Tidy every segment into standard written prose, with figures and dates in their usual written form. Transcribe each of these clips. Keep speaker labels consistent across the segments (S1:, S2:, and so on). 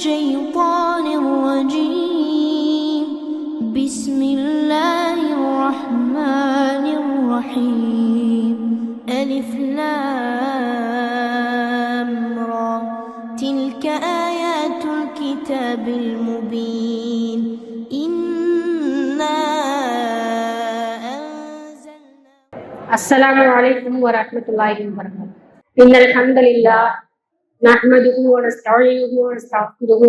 S1: الشيطان الرجيم بسم الله الرحمن الرحيم ألف لام را تلك آيات الكتاب المبين إنا أنزلنا.
S2: السلام عليكم ورحمة الله وبركاته. إن الحمد لله نحمده ونستعينه ونستغفره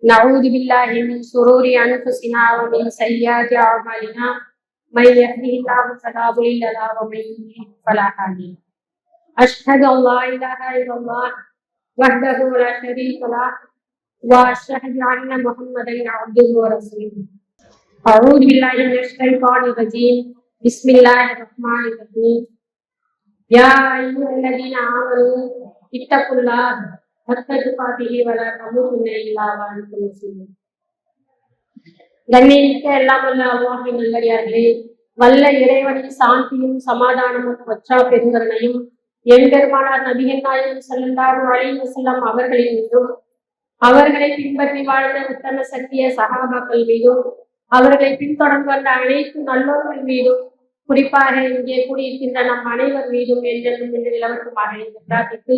S2: نعوذ بالله من شرور أنفسنا ومن سيئات أعمالنا من يهده الله فلا مضل له ومن يضلل فلا هادي له. أشهد أن لا إله إلا الله وحده لا شريك له وأشهد أن محمدا عبده ورسوله. أعوذ بالله من الشيطان الرجيم بسم الله الرحمن الرحيم. يا أيها الذين آمنوا اتقوا الله حق تقاته ولا تموتن إلا وأنتم مسلمون. கண்ணியமிக்க எல்லாம் வல்ல அல்லாஹ்வின் நல்லடியார்களே, வல்ல இறைவனின் சாந்தியும் சமாதானமும் வற்றா பெருங்கருணையும் எம்பெருமானார் நபிகள் நாயகம் ஸல்லல்லாஹு அலைஹி வஸல்லம் அவர்களின் மீதும், அவர்களை பின்பற்றி வாழ்ந்த உத்தம சத்திய சஹாபாக்கள் மீதும், அவர்களை பின்தொடர்ந்து வந்த அனைத்து நல்லோர்கள் மீதும், குறிப்பாக இங்கே கூடியிருக்கின்ற நம் அனைவர் மீதும் என்றென்றும் என்று நிலவரமாக பிரார்த்தித்து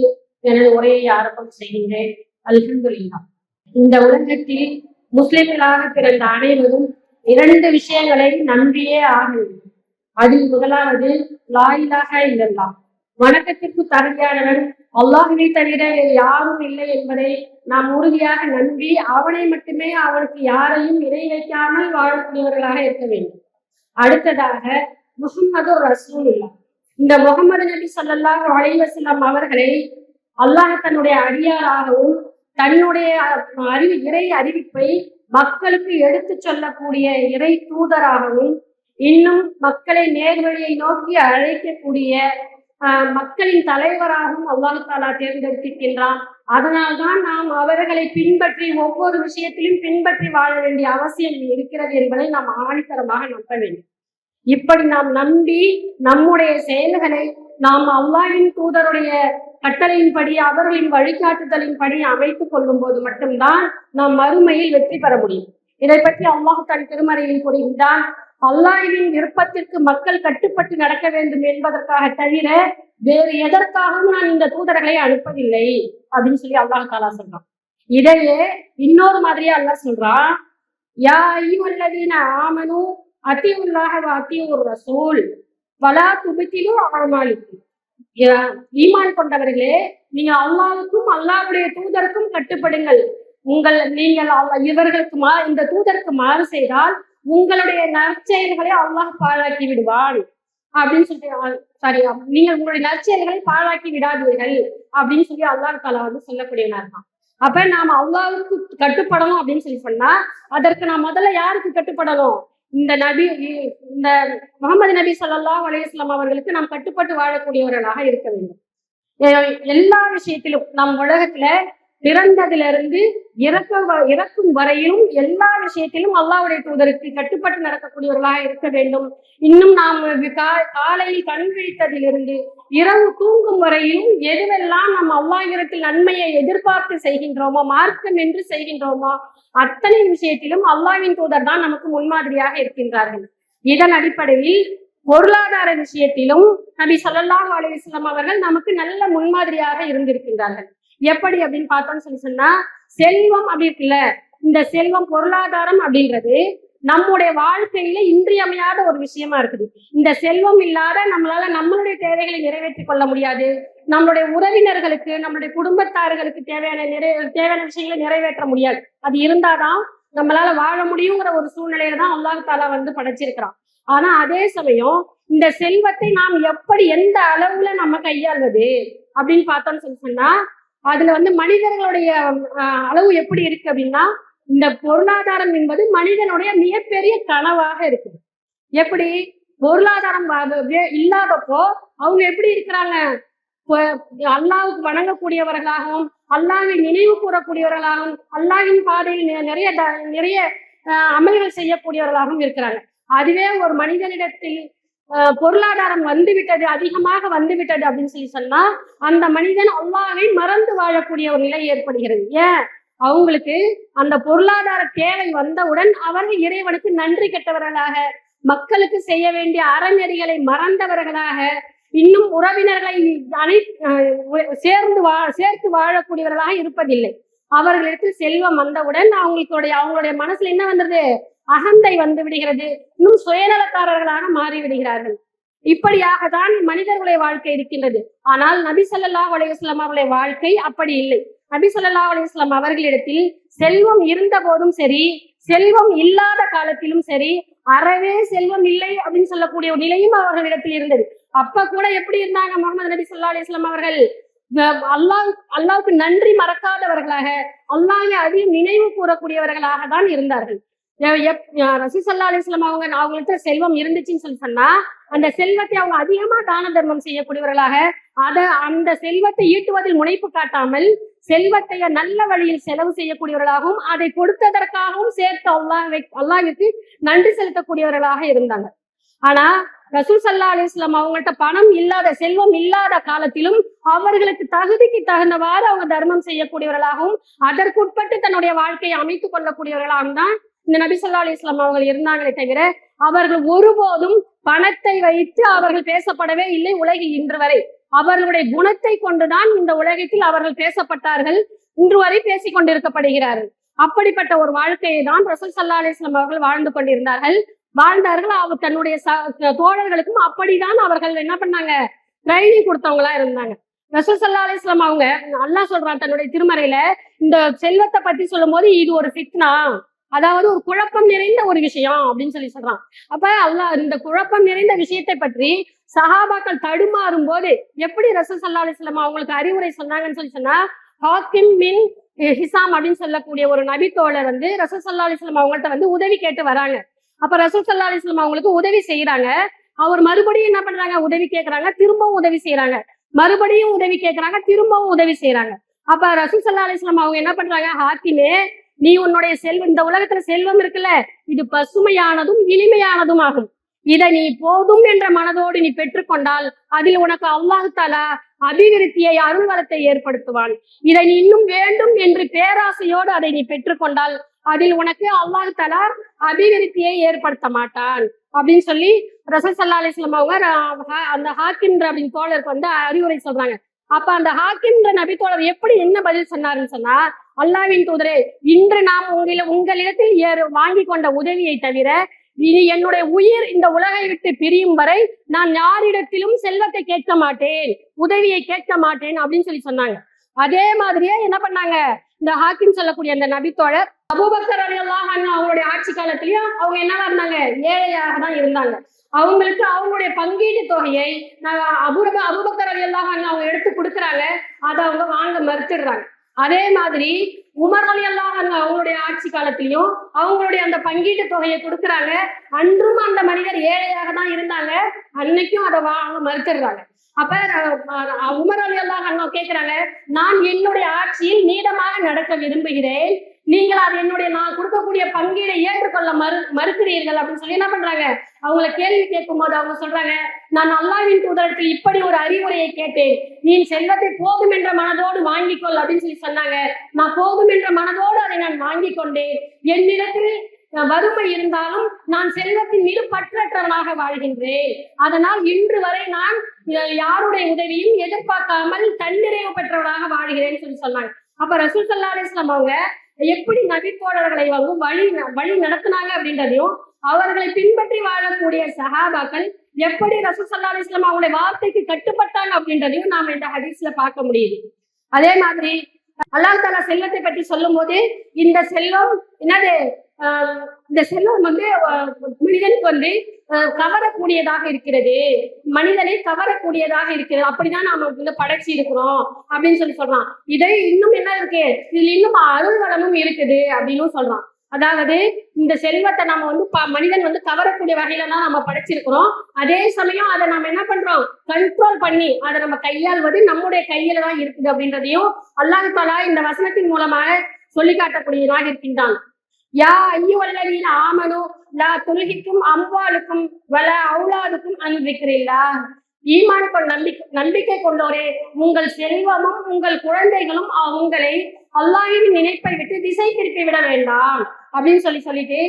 S2: எனது உரையை ஆரம்பம் செய்கின்றேன். அல்ஹம்துலில்லாஹ். இந்த உலகத்தில் முஸ்லிம்களாக பிறந்த அனைவரும் இரண்டு விஷயங்களை நம்பியே ஆக வேண்டும். அதில் முதலாவது லா இலாஹ இல்லல்லாஹ், வணக்கத்திற்கு தகுதியானவன் அல்லாஹ்வை தவிர வேறு யாரும் இல்லை என்பதை நாம் உறுதியாக நம்பி அவனை மட்டுமே, அவனுக்கு யாரையும் இணை வைக்காமல் வாழக்கூடியவர்களாக இருக்க வேண்டும். அடுத்ததாக முஹம்மது ரசூலுல்லாஹ், இந்த முகமது நபி ஸல்லல்லாஹு அலைஹி வஸல்லம் அவர்களை அல்லாஹ் தன்னுடைய அடியாராகவும் தன்னுடைய இறை அறிவிப்பை மக்களுக்கு எடுத்து சொல்லக்கூடிய இறை தூதராகவும், இன்னும் மக்களை நேர்வழியை நோக்கி அழைக்கக்கூடிய மக்களின் தலைவராகவும் அல்லாஹ் தஆலா தேர்ந்தெடுத்திருக்கின்றான். அதனால்தான் நாம் அவர்களை பின்பற்றி ஒவ்வொரு விஷயத்திலும் பின்பற்றி வாழ வேண்டிய அவசியம் இருக்கிறது என்பதை நாம் ஆணித்தரமாக நம்ப வேண்டும். இப்படி நாம் நம்பி நம்முடைய செயல்களை நாம் அல்லாஹ்வின் தூதருடைய கட்டளையின்படி, அவர்களின் வழிகாட்டுதலின்படி அமைத்துக் கொள்ளும் போது மட்டும்தான் நாம் மறுமையில் வெற்றி பெற முடியும். இதை பற்றி அல்லாஹ் தன் திருமறையில் கூறுகின்றான், அல்லாஹ்வின் விருப்பத்திற்கு மக்கள் கட்டுப்பட்டு நடக்க வேண்டும் என்பதற்காக தவிர வேறு எதற்காகவும் நான் இந்த தூதர்களை அனுப்பவில்லை அப்படின்னு சொல்லி அல்லாஹ் தஆலா சொல்றான். இதையே இன்னொரு மாதிரியா அல்லாஹ் சொல்றான், யா அய்யுஹல்லதீன ஆமனு அத்தியுல்லாஹ வ அத்தியுர் ரசூல் வலா துப்திலு அஅமாலிக்கும். ஈமான் கொண்டவர்களே, நீங்க அல்லாஹ்வுக்கும் அல்லாஹ்வுடைய தூதருக்கும் கட்டுப்படுங்கள். நீங்கள் இவர்களுக்கு இந்த தூதருக்கு மாறு செய்தால் உங்களுடைய நற்செயல்களை அல்லாஹ் பாழாக்கி விடுவான் அப்படின்னு சொல்லி, நீங்கள் உங்களுடைய நற்செயல்களை பாழாக்கி விடாதீர்கள் அப்படின்னு சொல்லி அல்லாஹ் தஆலா சொல்லக்கூடியவனார் தான். அப்ப நாம அல்லாஹ்வுக்கு கட்டுப்படணும் அப்படின்னு சொல்லி சொன்னா, அதற்கு நாம் முதல்ல யாருக்கு கட்டுப்படணும்? இந்த முகமது நபி ஸல்லல்லாஹு அலைஹி வஸல்லம் அவர்களுக்கு நாம் கட்டுப்பட்டு வாழக்கூடியவர்களாக இருக்க வேண்டும். எல்லா விஷயத்திலும் நம் உலகத்துல பிறந்ததிலிருந்து இறக்கும் வரையிலும் எல்லா விஷயத்திலும் அல்லாஹ்வுடைய தூதருக்கு கட்டுப்பட்டு நடக்கக்கூடியவர்களாக இருக்க வேண்டும். இன்னும் நாம் காலையில் கண் விழித்ததிலிருந்து இரவு தூங்கும் வரையிலும் எதுவெல்லாம் நாம் அல்லாஹ்விடத்தில் நன்மையை எதிர்பார்த்து செய்கின்றோமோ, மார்க்கம் என்று செய்கின்றோமோ, அத்தனை விஷயத்திலும் அல்லாஹ்வின் தூதர் தான் நமக்கு முன்மாதிரியாக இருக்கின்றார்கள். இதன் அடிப்படையில் பொருளாதார விஷயத்திலும் நபி ஸல்லல்லாஹு அலைஹி வஸல்லம் அவர்கள் நமக்கு நல்ல முன்மாதிரியாக இருந்திருக்கின்றார்கள். எப்படி அப்படின்னு பார்த்தோம்னு சொன்னா, செல்வம் அப்படி இருக்குல்ல, இந்த செல்வம் பொருளாதாரம் அப்படின்றது நம்முடைய வாழ்க்கையில இன்றியமையாத ஒரு விஷயமா இருக்குது. இந்த செல்வம் இல்லாத நம்மளால நம்மளுடைய தேவைகளை நிறைவேற்றிக் கொள்ள முடியாது. நம்மளுடைய உறவினர்களுக்கு, நம்மளுடைய குடும்பத்தார்களுக்கு தேவையான விஷயங்களை நிறைவேற்ற முடியாது. அது இருந்தாதான் நம்மளால வாழ முடியுங்கிற ஒரு சூழ்நிலையில தான் அல்லாஹ் தஆலா படைச்சிருக்கிறான். ஆனா அதே சமயம் இந்த செல்வத்தை நாம் எப்படி எந்த அளவுல நம்ம கையாள்வது அப்படின்னு பார்த்தோம்னு சொன்னா, அதுல மனிதர்களுடைய அளவு எப்படி இருக்கு அப்படின்னா, இந்த பொருளாதாரம் என்பது மனிதனுடைய மிகப்பெரிய கனவாக இருக்குது. எப்படி பொருளாதாரம் இல்லாதப்போ அவங்க எப்படி இருக்கிறாங்க? அல்லாஹ்வுக்கு வணங்கக்கூடியவர்களாகவும், அல்லாஹ்வை நினைவு கூறக்கூடியவர்களாகவும், அல்லாஹ்வின் பாதையில் நிறைய அமல்கள் செய்யக்கூடியவர்களாகவும் இருக்கிறாங்க. அதுவே ஒரு மனிதனிடத்தில் பொருளாதாரம் வந்துவிட்டது, அதிகமாக வந்துவிட்டது அப்படின்னு சொல்லி சொன்னா, அந்த மனிதன் அல்லாஹ்வை மறந்து வாழக்கூடிய ஒரு நிலை ஏற்படுகிறது. ஏன் அவங்களுக்கு அந்த பொருளாதார தேவை வந்தவுடன் அவர்கள் இறைவனுக்கு நன்றி கெட்டவர்களாக, மக்களுக்கு செய்ய வேண்டிய அறநெறிகளை மறந்தவர்களாக, இன்னும் உறவினர்களை சேர்த்து வாழக்கூடியவர்களாக இருப்பதில்லை. அவர்களிடத்தில் செல்வம் வந்தவுடன் அவங்களுடைய மனசுல என்ன வந்தது? அகந்தை வந்து விடுகிறது. இன்னும் சுயநலக்காரர்களாக மாறி விடுகிறார்கள். இப்படியாக தான் மனிதர்களுடைய வாழ்க்கை இருக்கின்றது. ஆனால் நபி ஸல்லல்லாஹு அலைஹி வஸல்லம் அவர்களுடைய வாழ்க்கை அப்படி இல்லை. நபி ஸல்லல்லாஹு அலைஹி வஸல்லம் அவர்களிடத்தில் செல்வம் இருந்த போதும் சரி, செல்வம் இல்லாத காலத்திலும் சரி, அறவே செல்வம் இல்லை அப்படின்னு சொல்லக்கூடிய ஒரு நிலையும் அவர்களிடத்தில் இருந்தது. அப்ப கூட எப்படி இருந்தாங்க முகமது நபி ஸல்லல்லாஹு அலைஹி வஸல்லம் அவர்கள்? அல்லாஹ்வுக்கு நன்றி மறக்காதவர்களாக, அல்லாஹ்வை அதிகம் நினைவு கூறக்கூடியவர்களாக தான் இருந்தார்கள். ரசூல் ஸல்லல்லாஹு அலைஹி வஸல்லம் அவங்கள்ட்ட செல்வம் இருந்துச்சுன்னு சொன்னா அந்த செல்வத்தை அவங்க அதிகமா தான தர்மம் செய்யக்கூடியவர்களாக, அந்த செல்வத்தை ஈட்டுவதில் முனைப்பு காட்டாமல் செல்வத்தை நல்ல வழியில் செலவு செய்யக்கூடியவர்களாகவும், அதை கொடுத்ததற்காகவும் சேர்த்து அல்லாஹ்விற்கு நன்றி செலுத்தக்கூடியவர்களாக இருந்தாங்க. ஆனா ரசூல் ஸல்லல்லாஹு அலைஹி வஸல்லம் அவங்கள்ட்ட பணம் இல்லாத, செல்வம் இல்லாத காலத்திலும் அவர்களுக்கு தகுதிக்கு தகுந்தவாறு அவங்க தர்மம் செய்யக்கூடியவர்களாகவும், அதற்குட்பட்டு தன்னுடைய வாழ்க்கையை அமைத்துக் கொள்ளக்கூடியவர்களாகவும் தான் இந்த நபி ஸல்லல்லாஹு அலைஹி வஸல்லம் அவர்கள் இருந்தாங்களே தவிர, அவர்கள் ஒருபோதும் பணத்தை வைத்து அவர்கள் பேசப்படவே இல்லை உலகில் இன்று வரை. அவர்களுடைய குணத்தை கொண்டுதான் இந்த உலகத்தில் அவர்கள் பேசப்பட்டார்கள், இன்று வரை பேசிக் கொண்டிருக்கப்படுகிறார்கள். அப்படிப்பட்ட ஒரு வாழ்க்கையை தான் ரசூல் ஸல்லல்லாஹு அலைஹி வஸல்லம் அவர்கள் வாழ்ந்து கொண்டிருந்தார்கள். அவர் தன்னுடைய தோழர்களுக்கும் அப்படிதான் அவர்கள் என்ன பண்ணாங்க? ட்ரைனிங் கொடுத்தவங்களா இருந்தாங்க. ரசூல் ஸல்லல்லாஹு அலைஹி வஸல்லம் அவங்க, அல்லாஹ் சொல்றான் தன்னுடைய திருமறையில, இந்த செல்வத்தை பத்தி சொல்லும் போது இது ஒரு ஃபித்னா, அதாவது ஒரு குழப்பம் நிறைந்த ஒரு விஷயம் அப்படின்னு சொல்றான். அப்ப அல்லாஹ் இந்த குழப்பம் நிறைந்த விஷயத்தை பற்றி சஹாபாக்கள் தடுமாறும் போது எப்படி ரசூல் ஸல்லல்லாஹு அலைஹி வஸல்லம் அவங்களுக்கு அறிவுரை சொன்னாங்கன்னு சொன்னா, ஹாக்கிம் பின் ஹிசாம் அப்படின்னு சொல்லக்கூடிய ஒரு நபி தோழர் ரசூல் ஸல்லல்லாஹு அலைஹி வஸல்லம் அவங்கள்ட்ட உதவி கேட்டு வராங்க. அப்ப ரசூல் ஸல்லல்லாஹு அலைஹி வஸல்லம் அவங்களுக்கு உதவி செய்யறாங்க. அவர் மறுபடியும் என்ன பண்றாங்க? உதவி கேட்கறாங்க, திரும்பவும் உதவி செய்யறாங்க, மறுபடியும் உதவி கேட்கறாங்க, திரும்பவும் உதவி செய்யறாங்க. அப்ப ரசூல் ஸல்லல்லாஹு அலைஹி வஸல்லம் அவங்க என்ன பண்றாங்க? ஹாக்கிமே, நீ உன்னுடைய செல்வம், இந்த உலகத்துல செல்வம் இருக்குல்ல, இது பசுமையானதும் இனிமையானதும் ஆகும். இதை நீ போதும் என்ற மனதோடு நீ பெற்றுக்கொண்டால் அதில் உனக்கு அல்லாஹ் தஆலா அபிவிருத்தியை, அருள் வளத்தை ஏற்படுத்துவான். இதை நீ இன்னும் வேண்டும் என்று பேராசையோடு அதை நீ பெற்றுக்கொண்டால் அதில் உனக்கு அல்லாஹ் தஆலா அபிவிருத்தியை ஏற்படுத்த மாட்டான் அப்படின்னு சொல்லி ரசூல் ஸல்லல்லாஹு அலைஹி வஸல்லம் அவங்க அந்த ஹாக்கிம்ன்ற அப்படின்னு தோழருக்கு அறிவுரை சொல்றாங்க. அப்ப அந்த ஹாக்கிம்ன்ற நபி தோழர் எப்படி என்ன பதில் சொன்னாருன்னு சொன்னா, அல்லாஹ்வின் தூதரே, இன்று நாம் உங்களிடத்தில் வாங்கி கொண்ட உதவியை தவிர இனி என்னுடைய உயிர் இந்த உலகை விட்டு பிரியும் வரை நான் யாரிடத்திலும் செல்வத்தை கேட்க மாட்டேன், உதவியை கேட்க மாட்டேன் அப்படின்னு சொன்னாங்க. அதே மாதிரியே என்ன பண்ணாங்க? இந்த ஹாக்கிம் சொல்லக்கூடிய அந்த நபித்தோழர் அபூபக்கர் ரலியல்லாஹு அன்ஹு அவங்களுடைய ஆட்சி காலத்திலயும் அவங்க என்னவா இருந்தாங்க? ஏழையாக தான் இருந்தாங்க. அவங்களுக்கு அவங்களுடைய பங்கீட்டு தொகையை அபூபக்கர் ரலியல்லாஹு அன்ஹு அவங்க எடுத்து கொடுக்குறாங்க, அதை அவங்க வாங்க மறுத்துடுறாங்க. அதே மாதிரி உமர் ரலியல்லாஹு அன்ஹு அவங்களுடைய ஆட்சி காலத்திலையும் அவங்களுடைய அந்த பங்கீட்டு தொகையை கொடுக்குறாங்க. அன்றும் அந்த மனிதர் ஏழையாக தான் இருந்தாங்க, அன்னைக்கும் அதை வாங்க மறுத்துடுறாங்க. அப்ப உமர் ரலியல்லாஹு அன்ஹு கேட்கிறாங்க, நான் என்னுடைய ஆட்சியில் நீளமாக நடக்க விரும்புகிறேன், நீங்கள் அது நான் கொடுக்கக்கூடிய பங்கீடை ஏற்றுக்கொள்ள மறுக்கிறீர்கள் அப்படின்னு சொல்லி என்ன பண்றாங்க? அவங்கள கேள்வி கேட்கும் போது அவங்க சொல்றாங்க, நான் அல்லாஹ்வின் தூதரத்தில் இப்படி ஒரு அறிவுரையை கேட்டேன், நீ செல்வத்தை போதும் என்ற மனதோடு வாங்கிக்கொள் அப்படின்னு சொன்னாங்க. நான் போதும் என்ற மனதோடு அதை நான் வாங்கி கொண்டேன். என்னிடத்தில் வறுமை இருந்தாலும் நான் செல்வத்தின் மீது பற்றற்றவனாக வாழ்கின்றேன். அதனால் இன்று வரை நான் யாருடைய உதவியும் எதிர்பார்க்காமல் தன்னிறைவு பெற்றவனாக வாழ்கிறேன்னு சொன்னாங்க. அப்ப ரசூல் ஸல்லல்லாஹு அலைஹி வஸல்லம் அவங்க எப்படி நபித்தோழர்களை வழி நடத்தினாங்க அப்படின்றதையும், அவர்களை பின்பற்றி வாழக்கூடிய சஹாபாக்கள் எப்படி ரசூல் ஸல்லல்லாஹு அலைஹி வஸல்லம் அவங்களுடைய வார்த்தைக்கு கட்டுப்பட்டாங்க அப்படின்றதையும் நாம இந்த ஹதீஸ்ல பார்க்க முடியுது. அதே மாதிரி அல்லாஹ் தஆலா செல்வத்தை பற்றி சொல்லும் போது, இந்த செல்வம் என்னது? இந்த செல்வம் மனிதனுக்கு கவரக்கூடியதாக இருக்கிறது, மனிதனை கவரக்கூடியதாக இருக்கிறது, அப்படிதான் நாம படைச்சி இருக்கிறோம் அப்படின்னு சொல்றான். இதை இன்னும் என்ன இருக்கு? இதுல இன்னும் அருள் வளமும் இருக்குது அப்படின்னு சொல்றான். அதாவது இந்த செல்வத்தை நம்ம மனிதன் கவரக்கூடிய வகையில தான் நம்ம படைச்சிருக்கிறோம். அதே சமயம் அதை நம்ம என்ன பண்றோம்? கண்ட்ரோல் பண்ணி அதை நம்ம கையாள்வது நம்முடைய கையில தான் இருக்குது அப்படின்றதையும் அல்லாஹ் தஆலா இந்த வசனத்தின் மூலமாக சொல்லி காட்டக்கூடியதாக இருக்கின்றான். யா அய்யுஹல்லதீன ஆமனு லா துல்ஹிக்கும் அம்வாலுக்கும் வலா அவுலாதுக்கும் அன் ஸிக்ரில்லாஹ். ஈமான் கொண்ட நம்பிக்கை கொண்டோரே, உங்கள் செல்வமும் உங்கள் குழந்தைகளும் உங்களை அல்லாஹ்வின் நினைப்பை விட்டு திசை திருப்பி விட வேண்டாம் அப்படின்னு சொல்லிட்டு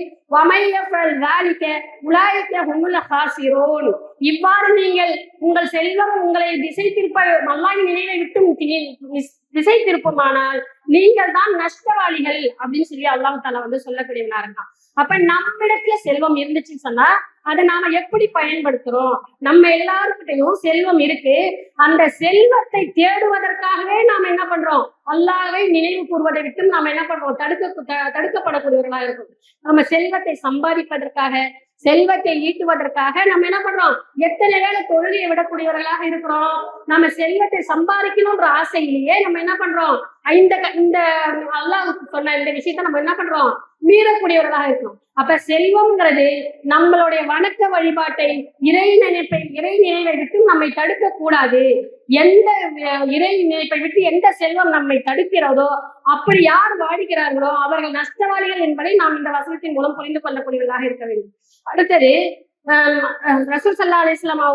S2: இவ்வாறு நீங்கள் உங்கள் செல்வம் உங்களை திசை திருப்ப அல்லாஹ்வின் நினைவை விட்டு திசை திருப்புமானால் நீங்கள் தான் நஷ்டவாளிகள் அப்படின்னு சொல்லி அல்லாஹ் தஆலா வந்து சொல்லக்கூடியவனா இருக்கான். அப்ப நம்மிடத்துல செல்வம் இருந்துச்சுன்னு சொன்னா அதை நாம எப்படி பயன்படுத்துறோம்? நம்ம எல்லாருக்கிட்டையும் செல்வம் இருக்கு. அந்த செல்வத்தை தேடுவதற்காகவே நாம என்ன பண்றோம்? அல்லாஹ்வை நினைவு கூறுவதை விட்டு நாம என்ன பண்றோம்? தடுக்கப்படக்கூடியவர்களா இருக்கும். நம்ம செல்வத்தை சம்பாதிப்பதற்காக, செல்வத்தை ஈட்டுவதற்காக நம்ம என்ன பண்றோம்? எத்தனை வேளை தொழுகையை விடக்கூடியவர்களாக இருக்கிறோம். நம்ம செல்வத்தை சம்பாதிக்கணும்ன்ற ஆசையிலேயே நம்ம என்ன பண்றோம்? இந்த அல்லாஹ்வுக்கு சொன்ன இந்த விஷயத்த நம்ம என்ன பண்றோம்? மீறக்கூடியவர்களாக இருக்கணும். அப்ப செல்வம்ங்கிறது நம்மளுடைய வணக்க வழிபாட்டை, இறை நினைவை விட்டு நம்மை தடுக்க கூடாது. எந்த இறை நினைப்பை விட்டு எந்த செல்வம் நம்மை தடுக்கிறதோ, அப்படி யார் வாடிக்கிறார்களோ அவர்கள் நஷ்டவாளிகள் என்பதை நாம் இந்த வசனத்தின் மூலம் புரிந்து கொள்ளக்கூடியவர்களாக இருக்க வேண்டும். அடுத்தது ரசூல் ஸல்லல்லாஹு அலைஹி வஸல்லம்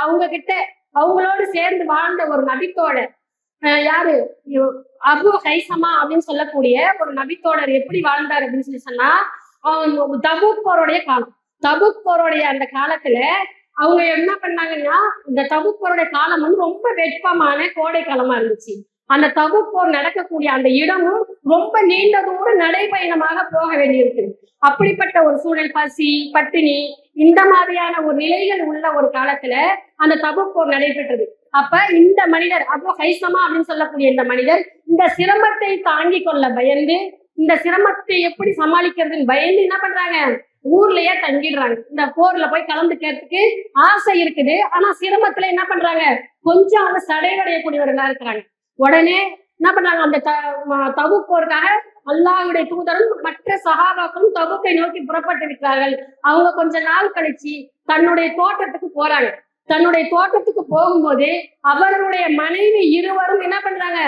S2: அவங்க கிட்ட அவங்களோடு சேர்ந்து வாழ்ந்த ஒரு நபித்தோழர் யாரு? அபு ஹைசமா அப்படின்னு சொல்லக்கூடிய ஒரு நபித்தோழர் எப்படி வாழ்ந்தார் அப்படின்னு சொன்னா, தபூக் போருடைய காலம். தபூக் போருடைய அந்த காலத்துல அவங்க என்ன பண்ணாங்கன்னா, இந்த தபூக் போருடைய காலம் வந்து ரொம்ப வெப்பமான கோடை காலமா இருந்துச்சு. அந்த தபூக் போர் நடக்கக்கூடிய அந்த இடமும் ரொம்ப நீண்ட தூரம் நடைபயணமாக போக வேண்டியிருக்குது. அப்படிப்பட்ட ஒரு சூழல், பசி, பட்டினி, இந்த மாதிரியான ஒரு நிலைகள் உள்ள ஒரு காலத்துல அந்த தபூக் போர் நடைபெற்றது. அப்ப இந்த மனிதர் அபு ஹைசமா அப்படின்னு சொல்லக்கூடிய இந்த மனிதர் இந்த சிரமத்தை தாங்கி கொள்ள பயந்து, இந்த சிரமத்தை எப்படி சமாளிக்கிறதுன்னு பயந்து என்ன பண்றாங்க? ஊர்லயே தங்கிடுறாங்க. இந்த போர்ல போய் கலந்துக்கிறதுக்கு ஆசை இருக்குது, ஆனா சிரமத்துல என்ன பண்றாங்க? கொஞ்சம் வந்து சடைவடையக்கூடியவர்களா இருக்கிறாங்க. உடனே என்ன பண்றாங்க? அந்த தபூக் போருக்காக அல்லாஹ்வுடைய தூதரும் மற்ற சஹாபாக்களும் தபூக்கை நோக்கி புறப்பட்டு விட்டார்கள். அவங்க கொஞ்ச நாள் கழிச்சு தன்னுடைய தோட்டத்துக்கு போறாங்க. தன்னுடைய தோட்டத்துக்கு போகும்போது அவர்களுடைய மனைவி இருவரும் என்ன பண்றாங்க?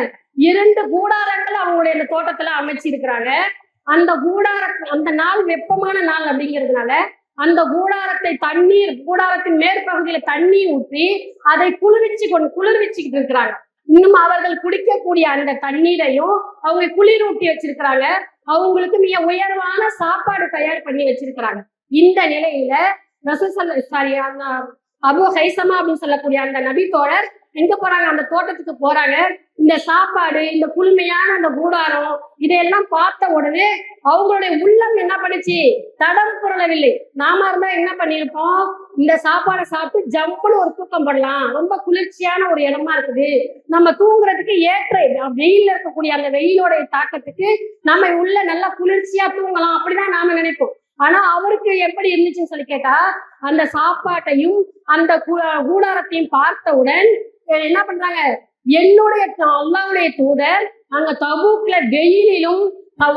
S2: 2 கூடாரங்கள் அவங்களுடைய அந்த தோட்டத்துல அமைச்சிருக்கிறாங்க. அந்த அந்த நாள் வெப்பமான நாள் அப்படிங்கிறதுனால அந்த கூடாரத்தின் மேற்பகுதியில தண்ணி ஊற்றி அதை குளிர்விச்சுக்கிட்டு இருக்கிறாங்க. இன்னும் அவர்கள் குடிக்கக்கூடிய அந்த தண்ணீரையும் அவங்க குளிரூட்டி வச்சிருக்கிறாங்க. அவங்களுக்கு மிக உயர்வான சாப்பாடு தயார் பண்ணி வச்சிருக்கிறாங்க. இந்த நிலையில அபு ஹைசமா அப்படின்னு சொல்லக்கூடிய அந்த நபி தோழர் எங்க போறாங்க? அந்த தோட்டத்துக்கு போறாங்க. இந்த சாப்பாடு, இந்த குளுமையான அந்த கூடாரம், இதையெல்லாம் பார்த்த உடனே அவங்களுடைய உள்ளம் என்ன பண்ணுச்சு? தடம் புரளவில்லை. நாம இருந்தா என்ன பண்ணிருப்போம்? இந்த சாப்பாடை சாப்பிட்டு ஜம்முன்னு ஒரு தூக்கம் போடலாம், ரொம்ப குளிர்ச்சியான ஒரு இடமா இருக்குது, நம்ம தூங்குறதுக்கு ஏற்ற வெயில்ல இருக்கக்கூடிய அந்த வெயிலோடைய தாக்கத்துக்கு நம்ம உள்ள நல்லா குளிர்ச்சியா தூங்கலாம் அப்படிதான் நாம நினைப்போம். ஆனா அவருக்கு எப்படி இருந்துச்சுன்னு சொல்லி கேட்டா, அந்த சாப்பாட்டையும் அந்த கூடாரத்தையும் பார்த்தவுடன் என்ன பண்றாங்க? என்னுடைய அல்லாஹ்வுடைய தூதர் அங்க தபூக்ல வெயிலிலும்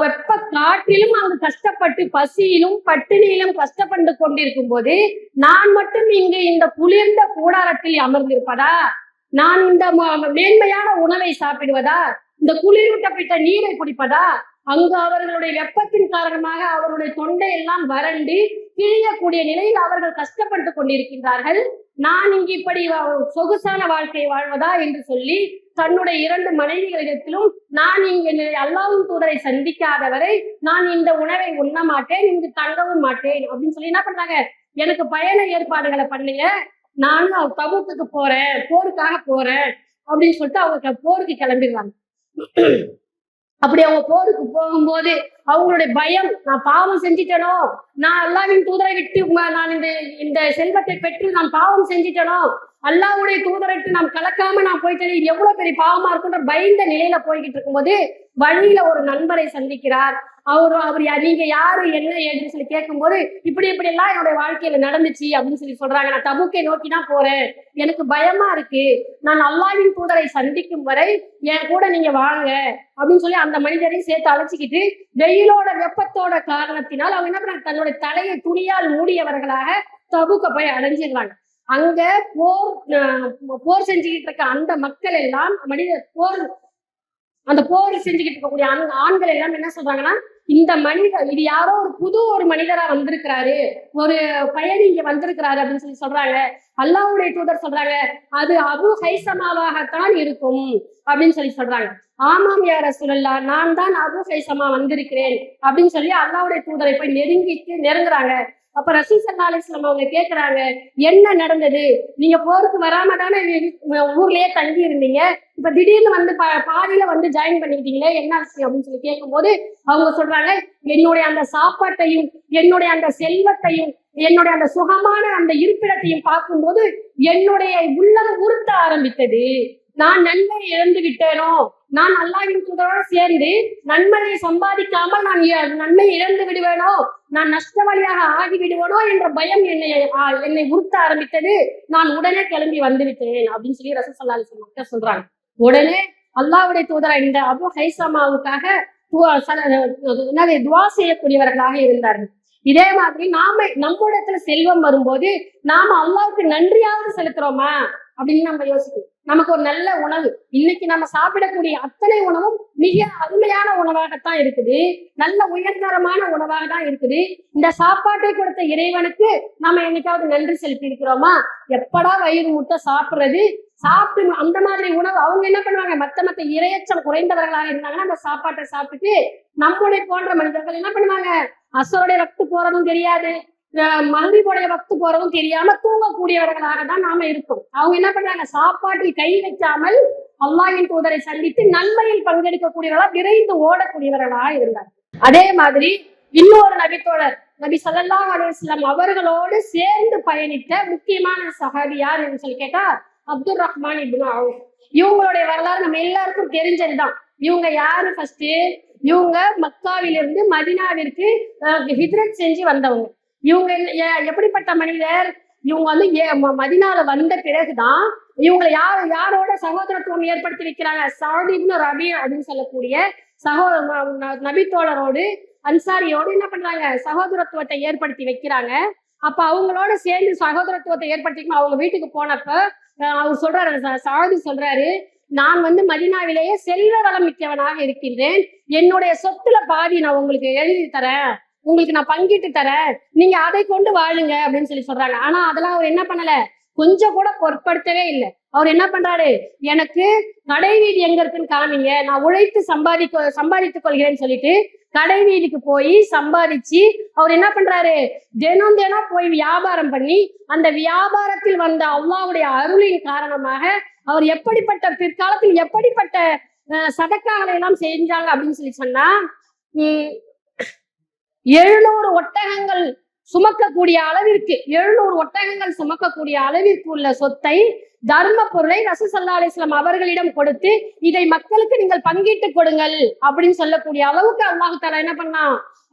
S2: வெப்ப காற்றிலும் அங்கு கஷ்டப்பட்டு பசியிலும் பட்டினியிலும் கஷ்டப்பட்டு கொண்டிருக்கும் போது நான் மட்டும் இங்கு இந்த குளிர்ந்த கூடாரத்தில் அமர்ந்திருப்பதா? நான் இந்த மேன்மையான உணவை சாப்பிடுவதா? இந்த குளிரூட்டப்பட்ட நீரை குடிப்பதா? அங்கு அவர்களுடைய வெப்பத்தின் காரணமாக அவருடைய தொண்டை எல்லாம் வறண்டு கிழியக்கூடிய நிலையில் அவர்கள் கஷ்டப்பட்டு கொண்டிருக்கின்றார்கள். நான் இங்கு இப்படி சொகுசான வாழ்க்கை வாழ்வதா என்று சொல்லி தன்னுடைய 2 மனைவிகளிடத்திலும் நான் இங்கு அல்லாஹ்வின் தூதரை சந்திக்காதவரை நான் இந்த உணவை உண்ண மாட்டேன், இங்கு தங்கவும் மாட்டேன் அப்படின்னு சொல்லி என்ன பண்றாங்க? எனக்கு பயண ஏற்பாடுகளை பண்ணுங்க, நானும் தபூக்குக்கு போறேன், போருக்காக போறேன் அப்படின்னு சொல்லிட்டு அவங்க போருக்கு கிளம்பிடுறாங்க. அப்படி அவங்க போருக்கு போகும்போது அவங்களுடைய பயம், நான் பாவம் செஞ்சிட்டனோ, நான் அல்லாஹ்வின் தூதரை விட்டு நான் இந்த செல்வத்தை பெற்று நான் பாவம் செஞ்சிட்டனோ, அல்லாஹ்வுடைய தூதரைட்டு நான் கலக்காம நான் போயிட்டேன், இது எவ்வளவு பெரிய பாவமா இருக்குன்ற பயந்த நிலையில போய்கிட்டு இருக்கும்போது வழியில ஒரு நண்பரை சந்திக்கிறார். அவர் நீங்க யாரு, என்ன ஏதுன்னு சொல்லி கேட்கும்போது இப்படி எல்லாம் என்னுடைய வாழ்க்கையில நடந்துச்சு அப்படின்னு சொல்லி சொல்றாங்க. நான் தபூக்கை நோக்கி தான் போறேன், எனக்கு பயமா இருக்கு, நான் அல்லாஹ்வின் தூதரை சந்திக்கும் வரை என் கூட நீங்க வாங்க அப்படின்னு சொல்லி அந்த மனிதரையும் சேர்த்து அழைச்சிக்கிட்டு வெயிலோட வெப்பத்தோட காரணத்தினால் அவங்க என்ன பண்ணாங்க? தன்னுடைய தலையை துணியால் மூடியவர்களாக தபூக்க போய் அடைஞ்சிடுறாங்க. அங்க போர் செஞ்சுக்கிட்டு இருக்க அந்த மக்கள் எல்லாம் அந்த போர் செஞ்சுக்கிட்டு இருக்கக்கூடிய ஆண்கள் எல்லாம் என்ன சொல்றாங்கன்னா, இந்த மனிதர் இது யாரோ ஒரு மனிதரா வந்திருக்கிறாரு, ஒரு பயணி இங்க வந்திருக்கிறாரு அப்படின்னு சொல்றாங்க. அல்லாஹ்வுடைய தூதர் சொல்றாங்க, அது அபு ஹைசமாவாகத்தான் இருக்கும் அப்படின்னு சொல்றாங்க. ஆமாம் யா ரசூலல்லாஹ், நான் தான் அபு ஹைசமா வந்திருக்கிறேன் அப்படின்னு சொல்லி அல்லாஹ்வுடைய தூதரை போய் நெருங்குறாங்க. அப்ப ரசூல் ஸல்லல்லாஹு அலைஹி வஸல்லம் அவங்க கேக்குறாங்க, என்ன நடந்தது? நீங்க போருக்கு வராம தானே ஊர்லயே தங்கி இருந்தீங்க, இப்ப திடீர்னு வந்து பாதியில வந்து ஜாயின் பண்ணிக்கிட்டீங்களே, என்ன விஷயம் அப்படின்னு கேட்கும்போது அவங்க சொல்றாங்க, என்னுடைய அந்த சாப்பாட்டையும் என்னுடைய அந்த செல்வத்தையும் என்னுடைய அந்த சுகமான அந்த இருப்பிடத்தையும் பார்க்கும்போது என்னுடைய உள்ளம் உறுத்த ஆரம்பித்தது. நான் நன்மை இழந்து விட்டேனோ, நான் அல்லாஹ்வின் தூதரோடு சேர்ந்து நன்மையை சம்பாதிக்காமல் நான் நன்மை இழந்து விடுவேனோ, நான் நஷ்டவழியாக ஆகிவிடுவேனோ என்ற பயம் என்னை உறுத்த ஆரம்பித்தது. நான் உடனே கிளம்பி வந்து விட்டேன் அப்படின்னு சொல்லி ரசூல் ஸல்லல்லாஹு அலைஹி வஸல்லம் சொல்றாங்க. உடனே அல்லாஹ்வுடைய தூதர் இந்த அபு ஹைசமாவுக்காக துவா செய்யக்கூடியவர்களாக இருந்தார்கள். இதே மாதிரி நம்மிடத்துல செல்வம் வரும்போது நாம அல்லாஹ்வுக்கு நன்றியாவது செலுத்துறோமா அப்படின்னு நம்ம யோசிக்கணும். நமக்கு ஒரு நல்ல உணவு, இன்னைக்கு நம்ம சாப்பிடக்கூடிய அத்தனை உணவும் மிக அருமையான உணவாகத்தான் இருக்குது, நல்ல உயர்தரமான உணவாக தான் இருக்குது. இந்த சாப்பாட்டை கொடுத்த இறைவனுக்கு நாம என்னைக்காவது நன்றி செலுத்தி இருக்கிறோமா? எப்படா வயிறு முட்டை சாப்பிடுறது, சாப்பிட்டு அந்த மாதிரி உணவு அவங்க என்ன பண்ணுவாங்க, மத்த இரையச்சம் குறைந்தவர்களாக இருந்தாங்கன்னா அந்த சாப்பாட்டை சாப்பிட்டுட்டு நம்முடைய போன்ற மனிதர்கள் என்ன பண்ணுவாங்க, அசருடைய வக்து போறதும் தெரியாது, மகிழ்ச்சியுடைய வக்து போறதும் தெரியாம தூங்கக்கூடியவர்களாக தான் நாம இருக்கோம். அவங்க என்ன பண்றாங்க, சாப்பாட்டில் கை வைக்காமல் அல்லாஹ்வின் தூதரை சந்தித்து நன்மையில் பங்கெடுக்கக்கூடியவர்களா விரைந்து ஓடக்கூடியவர்களா இருந்தார். அதே மாதிரி இன்னொரு நபித்தோழர் நபி ஸல்லல்லாஹு அலைஹி வஸல்லம் அவர்களோடு சேர்ந்து பயணித்த முக்கியமான சஹாபி யார் என்று சொல்லி கேட்டா அப்துர் ரஹ்மான் இப்னு அவுஃப். இவங்களுடைய வரலாறு நம்ம எல்லாருக்கும் தெரிஞ்சதுதான். இவங்க யாரு? ஃபர்ஸ்ட் இவங்க மக்காவிலிருந்து மதீனாவிற்கு ஹிஜ்ரத் செஞ்சு வந்தவங்க. இவங்க எப்படிப்பட்ட மனிதர்? இவங்க வந்து மதீனால வந்த பிறகுதான் இவங்களை யாரோட சகோதரத்துவம் ஏற்படுத்தி வைக்கிறாங்க, சஅத் இப்னு ரபீ அப்படின்னு சொல்லக்கூடிய நபித்தோழரோடு அன்சாரியோடு என்ன பண்றாங்க, சகோதரத்துவத்தை ஏற்படுத்தி வைக்கிறாங்க. அப்ப அவங்களோட சேர்ந்து சகோதரத்துவத்தை ஏற்படுத்தி அவங்க வீட்டுக்கு போனப்ப அவர் சொல்றாரு, சஅத் சொல்றாரு, நான் வந்து மதீனாவிலேயே செல்வ வளம் மிக்கவனாக இருக்கின்றேன், என்னுடைய சொத்துல பாதி நான் உங்களுக்கு எழுதி தரேன், உங்களுக்கு நான் பங்கிட்டு தரேன், நீங்க அதை கொண்டு வாழுங்க அப்படின்னு சொல்றாங்க. ஆனா அதெல்லாம் அவர் என்ன பண்ணல, கொஞ்சம் கூட பொருட்படுத்தவே இல்லை. அவர் என்ன பண்றாரு, எனக்கு கடை வீதி எங்க இருக்குன்னு காமிங்க, நான் உழைத்து சம்பாதித்துக் கொள்கிறேன்னு சொல்லிட்டு கடை வீதிக்கு போய் சம்பாதிச்சு அவர் என்ன பண்றாரு, தினம் போய் வியாபாரம் பண்ணி அந்த வியாபாரத்தில் வந்த அல்லாஹ்வுடைய அருளின் காரணமாக அவர் எப்படிப்பட்ட பிற்காலத்தில் எப்படிப்பட்ட சதக்காகளை எல்லாம் செஞ்சாங்க அப்படின்னு சொன்னா 700 ஒட்டகங்கள் சுமக்கக்கூடிய அளவிற்கு 700 ஒட்டகங்கள் சுமக்கக்கூடிய அளவிற்கு உள்ள சொத்தை, தர்ம பொருளை ரசூல் ஸல்லல்லாஹு அலைஹி வஸல்லம் அவர்களிடம் கொடுத்து இதை மக்களுக்கு நீங்கள் பங்கிட்டு கொடுங்கள் அப்படின்னு சொல்லக்கூடிய அளவுக்கு அல்லாஹ் தஆலா என்ன பண்ணா,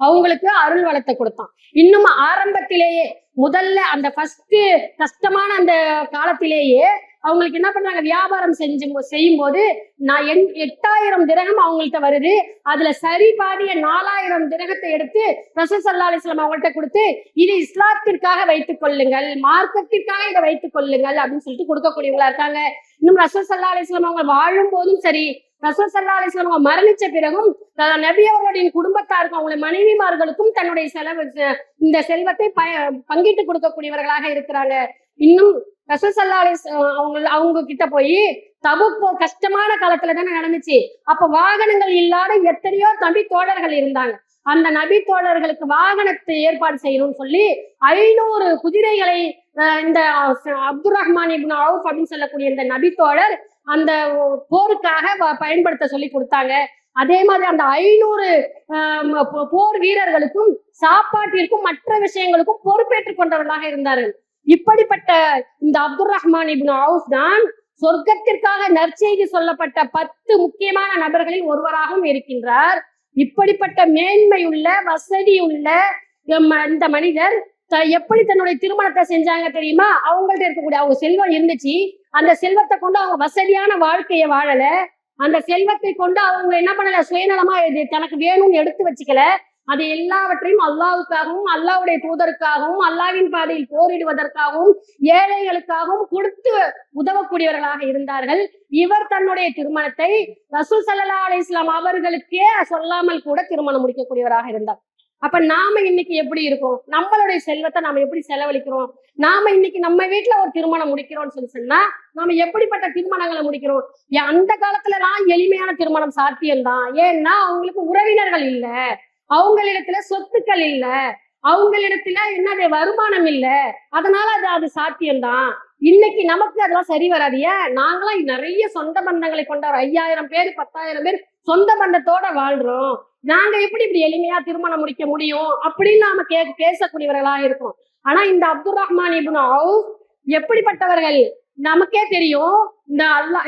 S2: அவங்களுக்கு அருள் வளத்தை கொடுத்தான். இன்னும் ஆரம்பத்திலேயே முதல்ல அந்த ஃபர்ஸ்ட் கஷ்டமான அந்த காலத்திலேயே அவங்களுக்கு என்ன பண்றாங்க, வியாபாரம் செய்யும் போது நான் 8000 திரகம் அவங்கள்ட்ட வருது, அதுல சரி பாதிய 4000 திரகத்தை எடுத்து ரசூல் ஸல்லல்லாஹு அலைஹி வஸல்லம் அவங்கள்ட்ட கொடுத்து இது இஸ்லாத்திற்காக வைத்துக் கொள்ளுங்கள், மார்க்கத்திற்காக இதை வைத்துக் கொள்ளுங்கள் அப்படின்னு சொல்லிட்டு கொடுக்கக்கூடியவங்களா இருக்காங்க. இன்னும் ரசூல் ஸல்லல்லாஹு அலைஹி வஸல்லம் அவங்க வாழும் போதும் சரி, ரசூல் ஸல்லல்லாஹு அலைஹி வஸல்லம் அவங்க மரணிச்ச பிறகும் நபி அவர்களுடைய குடும்பத்தாருக்கும் அவங்களுடைய மனைவிமார்களுக்கும் தன்னுடைய இந்த செல்வத்தை பங்கிட்டு கொடுக்கக்கூடியவர்களாக இருக்கிறாங்க. இன்னும் ரசூல் ஸல்லல்லாஹு அலைஹி வஸல்லம் அவங்க கிட்ட போய் தபுக் கஷ்டமான காலத்துல தானே நடந்துச்சு. அப்ப வாகனங்கள் இல்லாத எத்தனையோ நபி தோழர்கள் இருந்தாங்க. அந்த நபி தோழர்களுக்கு வாகனத்தை ஏற்பாடு செய்யணும்னு சொல்லி 500 குதிரைகளை இந்த அப்துர் ரஹ்மான் இப்னு அவுஃப் அப்படின்னு சொல்லக்கூடிய இந்த நபி தோழர் அந்த போருக்காக பயன்படுத்த சொல்லி கொடுத்தாங்க. அதே மாதிரி அந்த 500 போர் வீரர்களுக்கும் சாப்பாட்டிற்கும் மற்ற விஷயங்களுக்கும் பொறுப்பேற்றுக் கொண்டவர்களாக இருந்தார்கள். இப்படிப்பட்ட இந்த அப்துர் ரஹ்மான் இப்னு அவுஃப் தான் சொர்க்கத்திற்காக நற்செய்தி சொல்லப்பட்ட 10 முக்கியமான நபர்களில் ஒருவராகவும் இருக்கின்றார். இப்படிப்பட்ட மேன்மையுள்ள வசதியுள்ள இந்த மனிதர் எப்படி தன்னுடைய திருமணத்தை செஞ்சாங்க தெரியுமா? அவங்கள்ட்ட இருக்கக்கூடிய அவங்க செல்வம் இருந்துச்சு, அந்த செல்வத்தை கொண்டு அவங்க வசதியான வாழ்க்கையை வாழல, அந்த செல்வத்தை கொண்டு அவங்க என்ன பண்ணல, சுயநலமா தனக்கு வேணும்னு எடுத்து வச்சுக்கல, அது எல்லாவற்றையும் அல்லாஹ்வுக்காகவும் அல்லாஹ்வுடைய தூதருக்காகவும் அல்லாஹ்வின் பாதையில் போரிடுவதற்காகவும் ஏழைகளுக்காகவும் கொடுத்து உதவக்கூடியவர்களாக இருந்தார்கள். இவர் தன்னுடைய திருமணத்தை ரசூல் ஸல்லல்லாஹு அலைஹி வஸல்லம் அவர்களுக்கே சொல்லாமல் கூட திருமணம் முடிக்கக்கூடியவராக இருந்தார். அப்ப நாம இன்னைக்கு எப்படி இருக்கோம்? நம்மளுடைய செல்வத்தை நாம எப்படி செலவழிக்கிறோம்? நாம இன்னைக்கு நம்ம வீட்டுல ஒரு திருமணம் முடிக்கிறோம்னு சொன்னா நாம எப்படிப்பட்ட திருமணங்களை முடிக்கிறோம்? அந்த காலத்துலலாம் எளிமையான திருமணம் சாத்தியம்தான். ஏன்னா அவங்களுக்கு உறவினர்கள் இல்ல, அவங்களிடத்துல சொத்துக்கள் இல்ல, அவங்களிடத்துல என்னது வருமானம் இல்ல, அதனால அது சாத்தியம்தான். இன்னைக்கு நமக்கு அதெல்லாம் சரி வராது. ஏன்? நாங்களாம் நிறைய சொந்த பந்தங்களை கொண்ட ஒரு 5000 பேர் 10,000 பேர் சொந்த பந்தத்தோட வாழ்றோம். நாங்க எப்படி இப்படி எளிமையா திருமணம் முடிக்க முடியும் அப்படின்னு நாம பேசக்கூடியவர்களா இருக்கோம். ஆனா இந்த அப்துர் ரஹ்மான் இப்னு அவுஃப் எப்படிப்பட்டவர்கள் நமக்கே தெரியும்.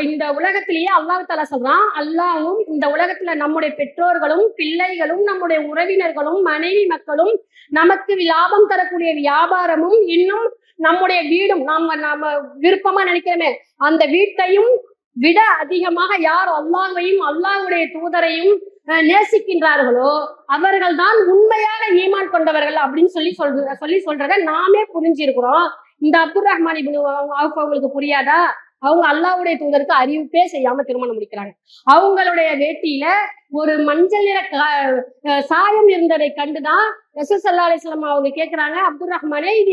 S2: இந்த உலகத்திலேயே அல்லாஹ் தஆலா சொல்றான், அல்லாஹ்வும் இந்த உலகத்துல நம்முடைய பெற்றோர்களும் பிள்ளைகளும் நம்முடைய உறவினர்களும் மனைவி மக்களும் நமக்கு லாபம் தரக்கூடிய வியாபாரமும் இன்னும் நம்முடைய வீடும் நாம விருப்பமா நினைக்கிறோமே அந்த வீட்டையும் விட அதிகமாக யார் அல்லாஹ்வையும் அல்லாஹ்வுடைய தூதரையும் நேசிக்கின்றார்களோ அவர்கள் தான் உண்மையான ஈமான் கொண்டவர்கள் அப்படின்னு சொல்லி சொல்றத நாமே புரிஞ்சிருக்கிறோம். இந்த அப்துர் ரஹ்மான் இப்னு அவுஃப் அவங்களுக்கு புரியாதா? அவங்க அல்லாஹ்வுடைய தூதருக்கு அறிவிப்பே செய்யாம திருமணம் முடிக்கிறாங்க. அவங்களுடைய வேட்டியில ஒரு மஞ்சள் நிற சாயம் இருந்ததை கண்டுதான் ரசூல் ஸல்லல்லாஹு அலைஹி வஸல்லம் அவங்க கேக்குறாங்க, அப்துர் ரஹ்மானே இது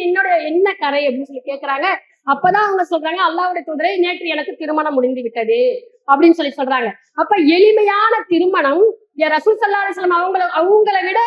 S2: என்ன கரை அப்படின்னு சொல்லி கேக்குறாங்க. அப்பதான் அவங்க சொல்றாங்க, அல்லாஹ்வுடைய தூதரே நேற்று எனக்கு திருமணம் முடிந்து விட்டது அப்படின்னு சொல்லி சொல்றாங்க. அப்ப எளிமையான திருமணம் ரசூல் ஸல்லல்லாஹு அலைஹி வஸல்லம் அவங்களை விட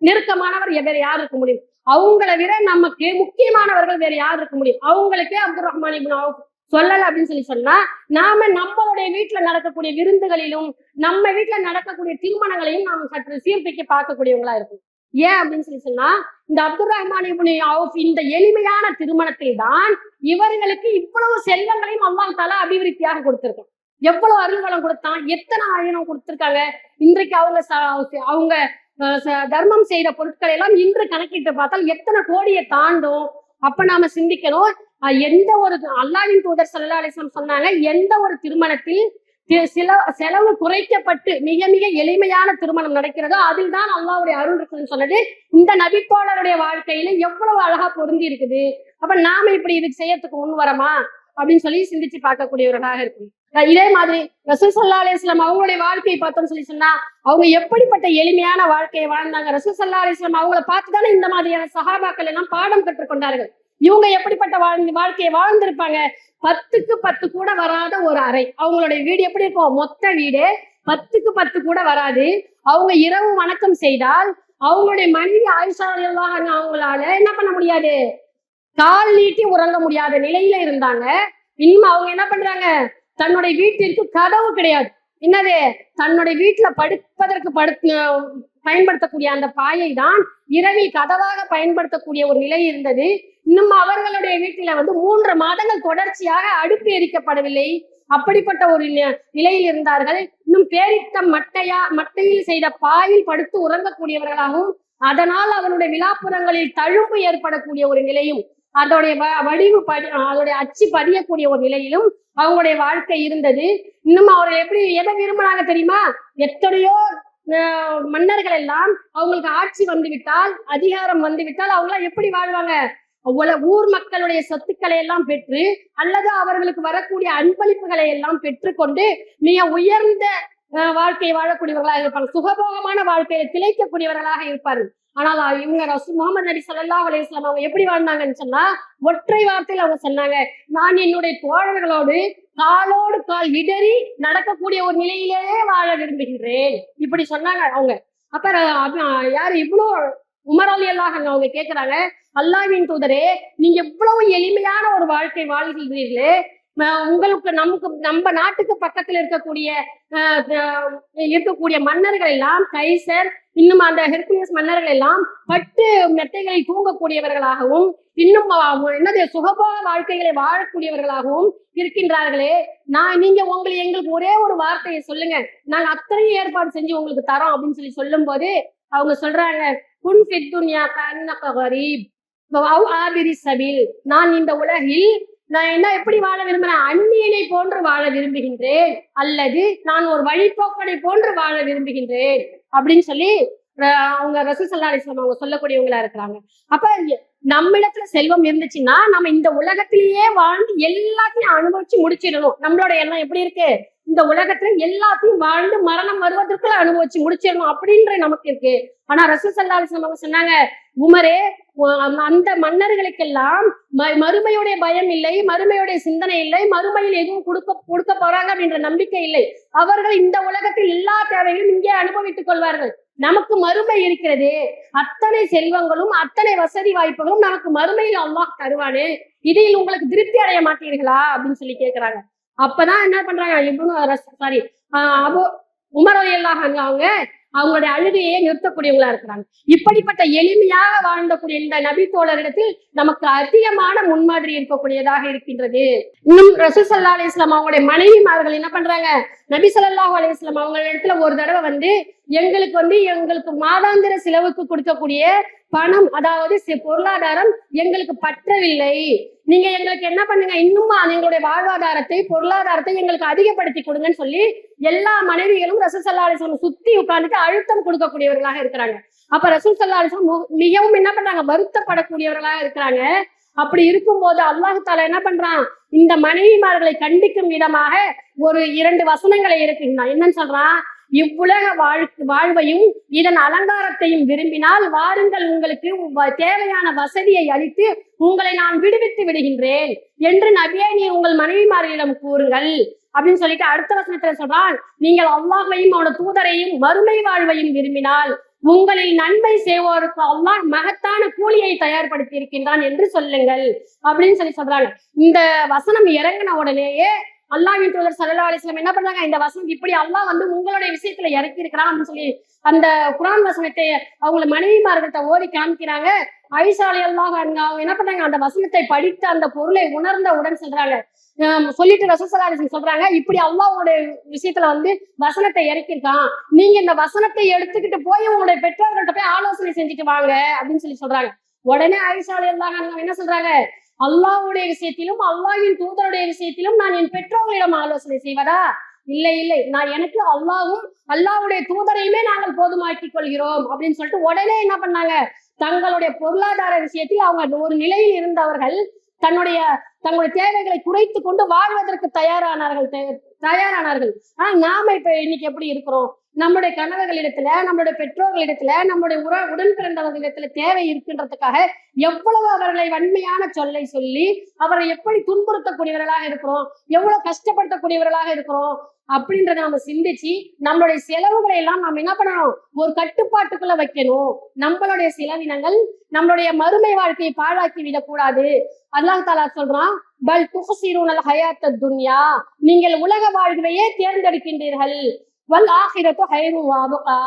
S2: நெருக்கமானவர் வேற யார் இருக்க முடியும்? அவங்களை விட நமக்கு முக்கியமானவர்கள் வேற யார் இருக்க முடியும்? அவங்களுக்கே அப்துர் ரஹ்மான் இப்னு அவுஃப் சொல்லல அப்படின்னு சொல்லி சொன்னா நாம நம்மளுடைய வீட்டுல நடக்கக்கூடிய விருந்துகளிலும் நம்ம வீட்டுல நடக்கக்கூடிய திருமணங்களையும் நாம் சற்று சீர்திருத்தி பார்க்கக்கூடியவங்களா இருக்கும். ஏன் அப்படின்னு சொல்லி சொன்னா இந்த அப்துர் ரஹ்மான் இப்னு அவுஃப் இந்த எளிமையான திருமணத்தில் தான் இவர்களுக்கு இவ்வளவு செல்வங்களையும் அல்லாஹ் தஆலா அபிவிருத்தியாக கொடுத்திருக்கான். எவ்வளவு அருள்வளம் கொடுத்தான், எத்தனை ஆயிரம் கொடுத்திருக்காங்க. இன்றைக்கு அவங்க தர்மம் செய்த பொருட்களை எல்லாம் இன்று கணக்கிட்டு பார்த்தால் எத்தனை கோடியை தாண்டும். அப்ப நாம சிந்திக்கணும், எந்த ஒரு அல்லாஹ்வின் தூதர் ஸல்லல்லாஹு அலைஹி வஸல்லம் சொன்னாங்க, எந்த ஒரு திருமணத்தில் செலவு குறைக்கப்பட்டு மிக மிக எளிமையான திருமணம் நடக்கிறதோ அதில் தான் அல்லாஹ்வுடைய அருள் இருக்குன்னு சொன்னது இந்த நபித்தோழருடைய வாழ்க்கையில எவ்வளவு அழகா பொருந்தி இருக்குது. அப்ப நாம இப்படி இதுக்கு செய்யறதுக்கு முன் வரமா அப்படின்னு சொல்லி சிந்திச்சு பார்க்கக்கூடியவர்களாக இருக்கும். இதே மாதிரி ரசூல் ஸல்லல்லாஹு அலைஹி வஸல்லம் அவங்களுடைய வாழ்க்கையை பார்த்தோம்னு சொல்லி சொன்னா அவங்க எப்படிப்பட்ட எளிமையான வாழ்க்கையை வாழ்ந்தாங்க. ரசூல் ஸல்லல்லாஹு அலைஹி வஸல்லம் அவங்களை பார்த்துதானே இந்த மாதிரியான சஹாபாக்கள் எல்லாம் பாடம் கற்றுக்கொண்டார்கள். இவங்க எப்படிப்பட்ட வாழ்க்கையை வாழ்ந்திருப்பாங்க. 10க்கு 10 கூட வராத ஒரு அறை. அவங்களுடைய வீடு எப்படி இருக்கும்? மொத்த வீடு 10க்கு 10 கூட வராது. அவங்க இரவு வணக்கம் செய்தால் அவங்களுடைய மனைவி ஆயிஷா ரலியல்லாஹு அன்ஹா அவங்களால என்ன பண்ண முடியாது, கால் நீட்டி உறங்க முடியாத நிலையில இருந்தாங்க. இன்னும் அவங்க என்ன பண்றாங்க, தன்னுடைய வீட்டிற்கு கதவு கிடையாது. என்னது, தன்னுடைய வீட்டுல படுப்பதற்கு பயன்படுத்தக்கூடிய அந்த பாயை தான் இரவில் கதவாக பயன்படுத்தக்கூடிய ஒரு நிலை இருந்தது. இன்னும் அவர்களுடைய வீட்டில 3 மாதங்கள் தொடர்ச்சியாக அடுப்பு எரிக்கப்படவில்லை. அப்படிப்பட்ட ஒரு நிலையில் இருந்தார்கள். இன்னும் பேரித்த மட்டையில் செய்த பாயில் படுத்து உறங்கக்கூடியவர்களாகவும் அதனால் அவனுடைய விழாப்புறங்களில் தழும்பு ஏற்படக்கூடிய ஒரு நிலையும் அதோடைய அதோடைய அச்சு பதியக்கூடிய ஒரு நிலையிலும் அவங்களுடைய வாழ்க்கை இருந்தது. இன்னும் அவர்கள் எதை விரும்பினாங்க தெரியுமா? எத்தனையோ மன்னர்கள் எல்லாம் அவங்களுக்கு ஆட்சி வந்துவிட்டால், அதிகாரம் வந்துவிட்டால் அவங்களாம் எப்படி வாழ்வாங்க? ஊர் மக்களுடைய சொத்துக்களை எல்லாம் பெற்று அல்லது அவர்களுக்கு வரக்கூடிய அன்பளிப்புகளை எல்லாம் பெற்றுக்கொண்டு மிக உயர்ந்த வாழ்க்கையை வாழக்கூடியவர்களாக இருப்பாங்க. சுகபோகமான வாழ்க்கையை திளைக்கக்கூடியவர்களாக இருப்பார்கள். ஆனால் இவங்க முகமது நபி ஸல்லல்லாஹு அலைஹி வஸல்லம் அவங்க எப்படி வாழ்ந்தாங்கன்னு சொன்னா ஒற்றை வார்த்தையில் அவங்க சொன்னாங்க, நான் என்னுடைய தோழர்களோடு காலோடு கால் இடறி நடக்கக்கூடிய ஒரு நிலையிலேயே வாழ விரும்புகின்றேன் இப்படி சொன்னாங்க அவங்க. அப்ப யாரு இவ்வளோ உமர் ரலியல்லாஹு அன்ஹு அவங்க கேட்கிறாங்க, அல்லாஹ்வின் தூதரே நீங்க எவ்வளவு எளிமையான ஒரு வாழ்க்கை வாழ்கிறீர்களே, உங்களுக்கு நம்ம நாட்டுக்கு பக்கத்துல இருக்கக்கூடிய மன்னர்கள் எல்லாம் கைசர் இன்னும் அந்த ஹெர்குலியஸ் மன்னர்கள் எல்லாம் பட்டு மெத்தைகளில் தூங்கக்கூடியவர்களாகவும் இன்னும் சுகபோக வாழ்க்கைகளை வாழக்கூடியவர்களாகவும் இருக்கின்றார்களே, நீங்க எங்களுக்கு ஒரே ஒரு வார்த்தையை சொல்லுங்க, நாங்க அத்தனையும் ஏற்பாடு செஞ்சு உங்களுக்கு தரோம் அப்படின்னு சொல்லும் போது அவங்க சொல்றாங்க, குன் ஃபித் துன்யா கஅன்னக கரீப் வ ஆபிரி சபீல், நான் இந்த உலகில் நான் எப்படி வாழ விரும்புறேன், அந்நியனை போன்று வாழ விரும்புகின்றேன் அல்லது நான் ஒரு வழிபோக்கனை போன்று வாழ விரும்புகின்றேன் அப்படின்னு சொல்லி அவங்க ரசூல் ஸல்லல்லாஹு அலைஹி வஸல்லம் அவங்க சொல்லக்கூடியவங்களா இருக்கிறாங்க. அப்ப நம்மிடத்துல செல்வம் இருந்துச்சுன்னா நம்ம இந்த உலகத்திலேயே வாழ்ந்து எல்லாத்தையும் அனுபவிச்சு முடிச்சிடணும். நம்மளோட எண்ணம் எப்படி இருக்கு? இந்த உலகத்துல எல்லாத்தையும் வாழ்ந்து மரணம் வருவதற்குள்ள அனுபவிச்சு முடிச்சிடணும் அப்படின்ற நமக்கு இருக்கு. ஆனா ரசூல் ஸல்லல்லாஹு அலைஹி வஸல்லம் அவங்க சொன்னாங்க, உமரே அந்த மன்னர்களுக்கெல்லாம் மறுமையுடைய பயம் இல்லை, மறுமையுடைய சிந்தனை இல்லை, மறுமையில் எதுவும் கொடுக்க போறாங்க அப்படின்ற நம்பிக்கை இல்லை. அவர்கள் இந்த உலகத்தில் எல்லா தேவைகளும் இங்கே அனுபவித்துக் கொள்வார்கள். நமக்கு மறுமை இருக்கிறது, அத்தனை செல்வங்களும் அத்தனை வசதி வாய்ப்புகளும் நமக்கு மறுமையில் அல்லாஹ் தருவானே, இதில் உங்களுக்கு திருப்தி அடைய மாட்டீர்களா அப்படின்னு சொல்லி கேட்கிறாங்க. அப்பதான் என்ன பண்றாங்க, உமர் ரலியல்லாஹு அன்ஹு அவங்களுடைய அழுகையே நிறுத்தக்கூடியவங்களா இருக்கிறாங்க. இப்படிப்பட்ட எளிமையாக வாழ்ந்தக்கூடிய இந்த நபி தோழரிடத்தில் நமக்கு அதிகமான முன்மாதிரி இருக்கக்கூடியதாக இருக்கின்றது. இன்னும் ரசூல் ஸல்லல்லாஹு அலைஹி வஸல்லம் அவங்களுடைய மனைவிமார்கள் என்ன பண்றாங்க, நபி ஸல்லல்லாஹு அலைஹி வஸல்லம் அவங்க இடத்துல ஒரு தடவை எங்களுக்கு மாதாந்திர செலவுக்கு கொடுக்கக்கூடிய பணம், அதாவது பொருளாதாரம் எங்களுக்கு பற்றவில்லை, நீங்க எங்களுக்கு என்ன பண்ணுங்க, இன்னும் எங்களுடைய வாழ்வாதாரத்தை பொருளாதாரத்தை எங்களுக்கு அதிகப்படுத்தி கொடுங்கன்னு சொல்லி எல்லா மனைவிகளும் ரசூல் ஸல்லல்லாஹு அலைஹி வஸல்லம் சுத்தி உட்கார்ந்துட்டு அழுத்தம் கொடுக்கக்கூடியவர்களாக இருக்கிறாங்க. அப்ப ரசூல் ஸல்லல்லாஹு அலைஹி வஸல்லம் மிகவும் என்ன பண்றாங்க, வருத்தப்படக்கூடியவர்களாக இருக்கிறாங்க. அப்படி இருக்கும்போது அல்லாஹ் தஆலா என்ன பண்றான், இந்த மனைவிமார்களை கண்டிக்கும் விதமாக ஒரு 2 வசனங்களை இருக்கின்றான். என்னன்னு சொல்றான், இவ்வுலக வாழ்வையும் இதன் அலங்காரத்தையும் விரும்பினால் வாருங்கள், உங்களுக்கு தேவையான வசதியை அளித்து உங்களை நான் விடுவித்து விடுகின்றேன் என்று நபியே நீ உங்கள் மனைவிமார்களிடம் கூறுங்கள் அப்படின்னு சொல்லிட்டு அடுத்த வசனத்துல சொல்றான், நீங்கள் அல்லாஹ்வையும் அவனோட தூதரையும் மறுமை வாழ்வையும் விரும்பினால் உங்களில் நன்மை செய்வோருக்கு அல்லாஹ் மகத்தான கூலியை தயார்படுத்தி இருக்கின்றான் என்று சொல்லுங்கள் அப்படின்னு சொல்றாங்க. இந்த வசனம் இறங்கின உடனேயே அல்லாஹ்வின் தூதர் ஸல்லல்லாஹு அலைஹி வஸல்லம் என்ன பண்றாங்க, இந்த வசனம் இப்படி அல்லாஹ் உங்களுடைய விஷயத்துல இறக்கி இருக்கிறான் அப்படின்னு சொல்லி அந்த குர்ஆன் வசனத்தை அவங்கள மனைவிமார்கள்ட்ட ஓடி காமிக்கிறாங்க. ஆயிஷா ரலியல்லாஹு அன்ஹா அவங்க என்ன பண்றாங்க, அந்த வசனத்தை படித்து அந்த பொருளை உணர்ந்த உடன் சொல்றாங்க, சொல்லிட்டு ரசூல் ஸல்லல்லாஹு அலைஹி வஸல்லம் சொல்றாங்க, இப்படி அல்லாஹ்வுடைய விஷயத்துல வசனத்தை இறக்கிருக்கான், நீங்க இந்த வசனத்தை எடுத்துக்கிட்டு போய் உங்களுடைய பெற்றோர்கள்ட்ட போய் ஆலோசனை செஞ்சுட்டு வாங்க அப்படின்னு சொல்றாங்க. உடனே ஆயிஷா ரலியல்லாஹு அன்ஹா என்ன சொல்றாங்க, அல்லாஹ்வுடைய விஷயத்திலும் அல்லாஹ்வின் தூதருடைய விஷயத்திலும் நான் என் பெற்றோர்களிடம் ஆலோசனை செய்வதா? இல்லை இல்லை, நான் எனக்கு அல்லாஹ்வும் அல்லாஹ்வுடைய தூதரையுமே நாங்கள் போதுமாக்கிக் கொள்கிறோம் அப்படின்னு சொல்லிட்டு உடனே என்ன பண்ணாங்க, தங்களுடைய பொருளாதார விஷயத்தில் அவங்க ஒரு நிலையில் இருந்தவர்கள் தங்களுடைய தேவைகளை குறைத்து கொண்டு வாழ்வதற்கு தயாரானார்கள். ஆனா நாம இப்ப இன்னைக்கு எப்படி இருக்கிறோம், நம்முடைய கணவர்களிடத்துல, நம்மளுடைய பெற்றோர்களிடத்துல, நம்முடைய உடன் பிறந்தவர்களிடத்துல தேவை இருக்கின்றதுக்காக எவ்வளவு அவர்களை வன்மையான சொல்லை சொல்லி அவரை எப்படி துன்புறுத்தக்கூடியவர்களாக இருக்கிறோம், எவ்வளவு கஷ்டப்படுத்தக்கூடியவர்களாக இருக்கிறோம் அப்படின்றத நம்ம சிந்திச்சு நம்மளுடைய செலவுகளை எல்லாம் நம்ம என்ன பண்ணணும், ஒரு கட்டுப்பாட்டுக்குள்ள வைக்கணும். நம்மளுடைய செலவினங்கள் நம்மளுடைய மறுமை வாழ்க்கையை பாழாக்கி விடக்கூடாது. அல்லாஹ் தஆலா சொல்றான், பல் துஹ்சிரூனல் ஹயாத்தத் துன்யா, நீங்கள் உலக வாழ்வையே தேர்ந்தெடுக்கின்றீர்கள், வல் ஆகிரத்து ஹைரும் வ அப்கா,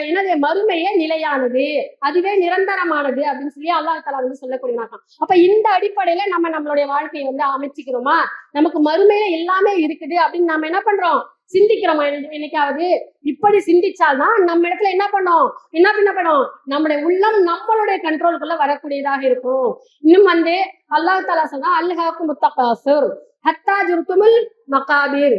S2: என்னது மறுமையே நிலையானது, அதுவே நிரந்தரமானது அப்படின்னு சொல்லி அல்லாஹ் தஆலா சொல்லக்கூடிய. அப்ப இந்த அடிப்படையில நம்ம நம்மளுடைய வாழ்க்கையை அமைச்சுக்கிறோமா, நமக்கு மறுமையில எல்லாமே இருக்குது அப்படின்னு நம்ம என்ன பண்றோம், சிந்திக்கிறோமா? என்னைக்காவது இப்படி சிந்திச்சால்தான் நம்ம இடத்துல என்ன பண்ணோம், நம்முடைய உள்ளம் நம்மளுடைய கண்ட்ரோலுக்குள்ள வரக்கூடியதாக இருக்கும். இன்னும் அல்லாஹ் தஆலா சொன்னா, அல்ஹாக்கும் முத்தகாசுர் ஹத்தா ஜுர்துமுல் மகாபீர்,